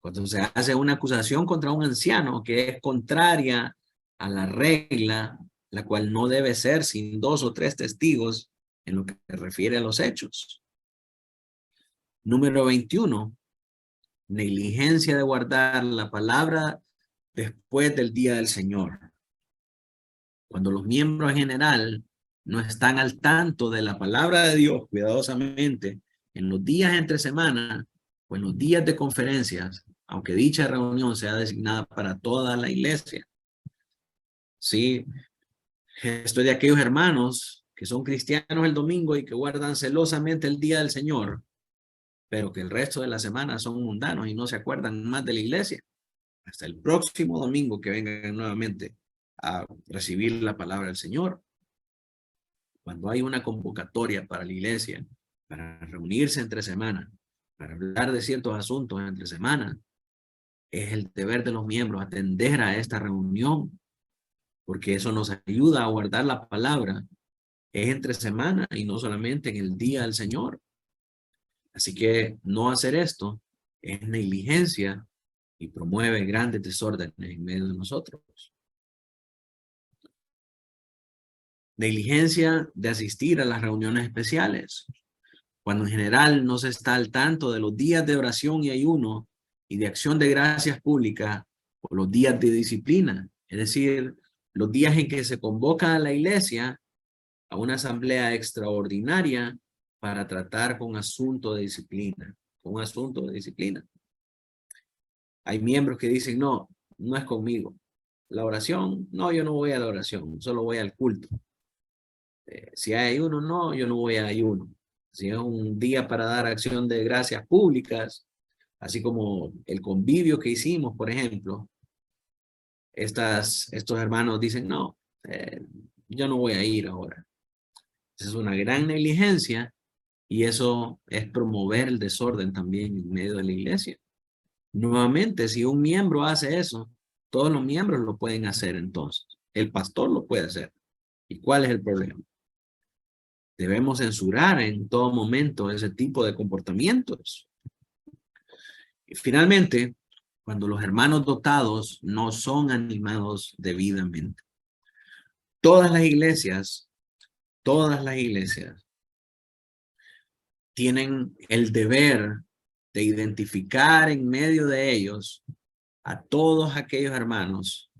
Cuando se hace una acusación contra un anciano que es contraria a la regla, la cual no debe ser sin 2 o 3 testigos en lo que se refiere a los hechos. Número 21. Negligencia de guardar la palabra después del día del Señor. Cuando los miembros en general no están al tanto de la palabra de Dios cuidadosamente en los días entre semana o en los días de conferencias, aunque dicha reunión sea designada para toda la iglesia. Sí, estoy de aquellos hermanos que son cristianos el domingo y que guardan celosamente el día del Señor, pero que el resto de la semana son mundanos y no se acuerdan más de la iglesia. Hasta el próximo domingo que vengan nuevamente a recibir la palabra del Señor. Cuando hay una convocatoria para la iglesia, para reunirse entre semana, para hablar de ciertos asuntos entre semana, es el deber de los miembros atender a esta reunión, porque eso nos ayuda a guardar la palabra. Es entre semana y no solamente en el día del Señor. Así que no hacer esto es negligencia y promueve grandes desórdenes en medio de nosotros. Negligencia de asistir a las reuniones especiales, cuando en general no se está al tanto de los días de oración y ayuno y de acción de gracias pública o los días de disciplina, es decir, los días en que se convoca a la iglesia a una asamblea extraordinaria para tratar con asunto de disciplina, Hay miembros que dicen, no, no es conmigo. La oración, no, yo no voy a la oración, solo voy al culto. Si hay ayuno, no, yo no voy a ayuno. Si es un día para dar acción de gracias públicas, así como el convivio que hicimos, por ejemplo, estos hermanos dicen, no, yo no voy a ir ahora. Esa es una gran negligencia y eso es promover el desorden también en medio de la iglesia. Nuevamente, si un miembro hace eso, todos los miembros lo pueden hacer entonces. El pastor lo puede hacer. ¿Y cuál es el problema? Debemos censurar en todo momento ese tipo de comportamientos. Y finalmente, cuando los hermanos dotados no son animados debidamente. Todas las iglesias tienen el deber de identificar en medio de ellos a todos aquellos hermanos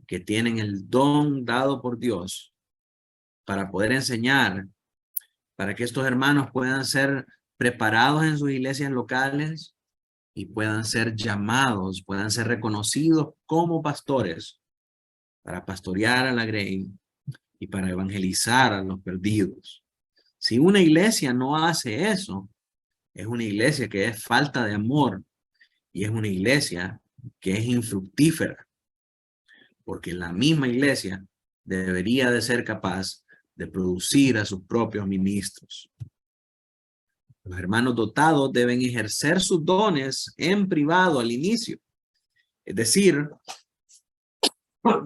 que tienen el don dado por Dios para poder enseñar, para que estos hermanos puedan ser preparados en sus iglesias locales y puedan ser llamados, puedan ser reconocidos como pastores para pastorear a la grey y para evangelizar a los perdidos. Si una iglesia no hace eso, es una iglesia que es falta de amor y es una iglesia que es infructífera, porque la misma iglesia debería de ser capaz de producir a sus propios ministros. Los hermanos dotados deben ejercer sus dones en privado al inicio. Es decir,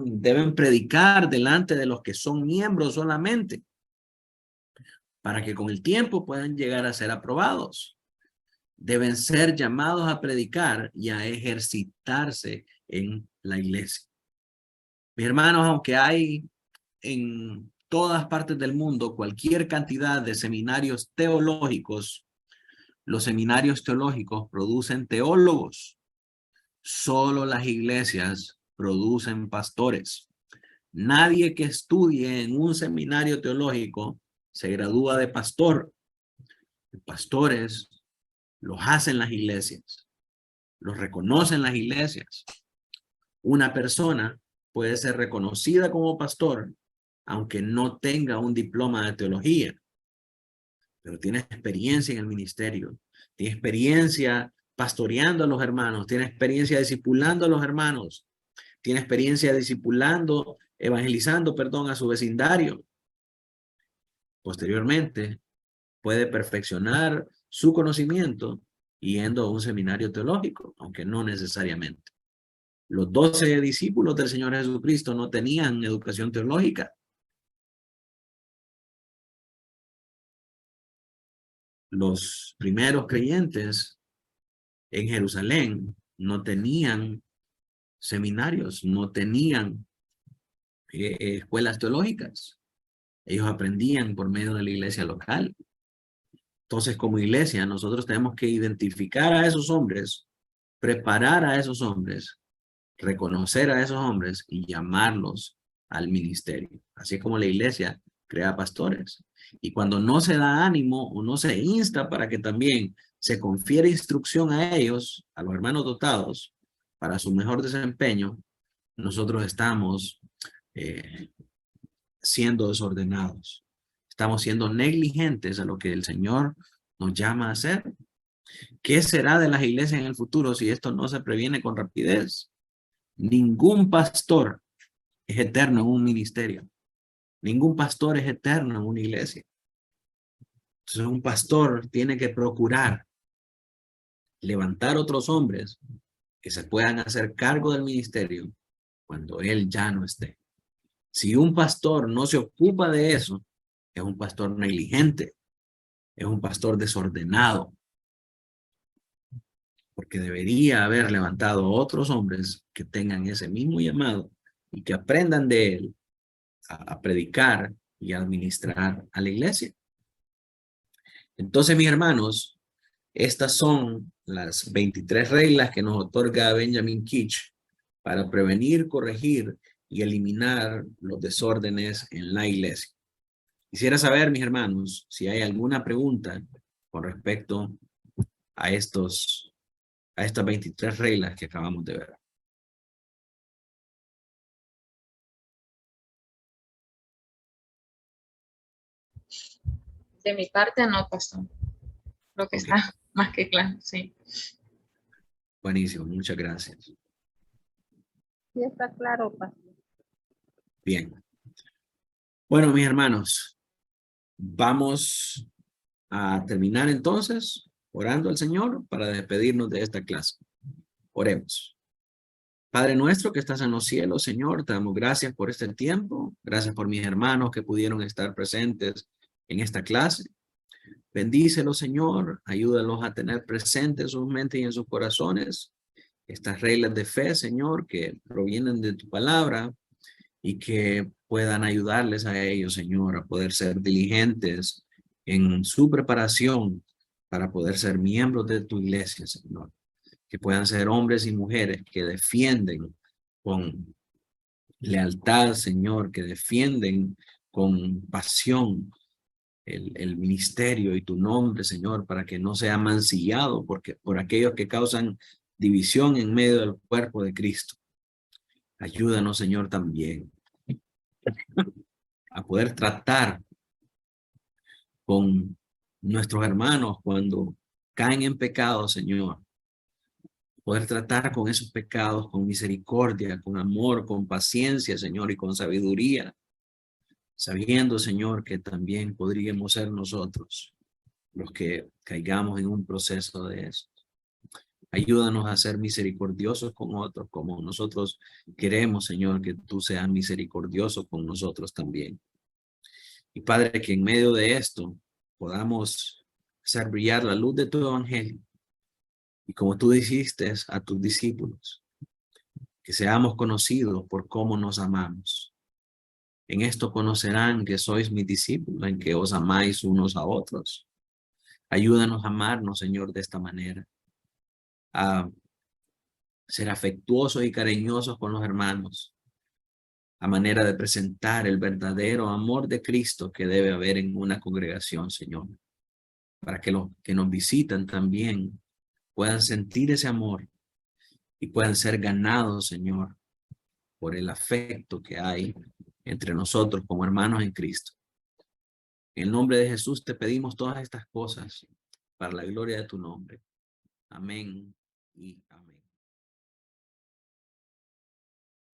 deben predicar delante de los que son miembros solamente para que con el tiempo puedan llegar a ser aprobados. Deben ser llamados a predicar y a ejercitarse en la iglesia. Mis hermanos, aunque hay en todas partes del mundo cualquier cantidad de seminarios teológicos, los seminarios teológicos producen teólogos. Solo las iglesias producen pastores. Nadie que estudie en un seminario teológico se gradúa de pastor. Los pastores los hacen las iglesias, los reconocen las iglesias. Una persona puede ser reconocida como pastor aunque no tenga un diploma de teología, pero tiene experiencia en el ministerio, tiene experiencia pastoreando a los hermanos, tiene experiencia discipulando a los hermanos, tiene experiencia discipulando, evangelizando, perdón, a su vecindario. Posteriormente, puede perfeccionar su conocimiento yendo a un seminario teológico, aunque no necesariamente. Los 12 discípulos del Señor Jesucristo no tenían educación teológica. Los primeros creyentes en Jerusalén no tenían seminarios, no tenían escuelas teológicas. Ellos aprendían por medio de la iglesia local. Entonces, como iglesia, nosotros tenemos que identificar a esos hombres, preparar a esos hombres, reconocer a esos hombres y llamarlos al ministerio. Así como la iglesia crea pastores. Y cuando no se da ánimo o no se insta para que también se confiere instrucción a ellos, a los hermanos dotados, para su mejor desempeño, nosotros estamos siendo desordenados. Estamos siendo negligentes a lo que el Señor nos llama a hacer. ¿Qué será de las iglesias en el futuro si esto no se previene con rapidez? Ningún pastor es eterno en un ministerio. Ningún pastor es eterno en una iglesia. Entonces un pastor tiene que procurar levantar otros hombres que se puedan hacer cargo del ministerio cuando él ya no esté. Si un pastor no se ocupa de eso, es un pastor negligente, es un pastor desordenado, porque debería haber levantado otros hombres que tengan ese mismo llamado y que aprendan de él a predicar y a administrar a la iglesia. Entonces, mis hermanos, estas son las 23 reglas que nos otorga Benjamin Keach para prevenir, corregir y eliminar los desórdenes en la iglesia. Quisiera saber, mis hermanos, si hay alguna pregunta con respecto a estas 23 reglas que acabamos de ver. De mi parte no, pastor. Creo que está más que claro, sí. Buenísimo, muchas gracias. Sí, está claro, pastor. Bien. Bueno, mis hermanos, vamos a terminar entonces orando al Señor para despedirnos de esta clase. Oremos. Padre nuestro que estás en los cielos, Señor, te damos gracias por este tiempo. Gracias por mis hermanos que pudieron estar presentes en esta clase. Bendícelos, Señor. Ayúdalos a tener presente en sus mentes y en sus corazones estas reglas de fe, Señor, que provienen de tu palabra y que puedan ayudarles a ellos, Señor, a poder ser diligentes en su preparación para poder ser miembros de tu iglesia, Señor. Que puedan ser hombres y mujeres que defienden con lealtad, Señor, que defienden con pasión el ministerio y tu nombre, Señor, para que no sea mancillado por aquellos que causan división en medio del cuerpo de Cristo. Ayúdanos, Señor, también a poder tratar con nuestros hermanos cuando caen en pecado, Señor. Poder tratar con esos pecados con misericordia, con amor, con paciencia, Señor, y con sabiduría. Sabiendo, Señor, que también podríamos ser nosotros los que caigamos en un proceso de eso. Ayúdanos a ser misericordiosos con otros como nosotros queremos, Señor, que tú seas misericordioso con nosotros también. Y Padre, que en medio de esto podamos hacer brillar la luz de tu evangelio. Y como tú dijiste a tus discípulos, que seamos conocidos por cómo nos amamos. En esto conocerán que sois mis discípulos, en que os amáis unos a otros. Ayúdanos a amarnos, Señor, de esta manera. A ser afectuosos y cariñosos con los hermanos. A manera de presentar el verdadero amor de Cristo que debe haber en una congregación, Señor. Para que los que nos visitan también puedan sentir ese amor y puedan ser ganados, Señor, por el afecto que hay entre nosotros como hermanos en Cristo. En el nombre de Jesús te pedimos todas estas cosas para la gloria de tu nombre. Amén y amén.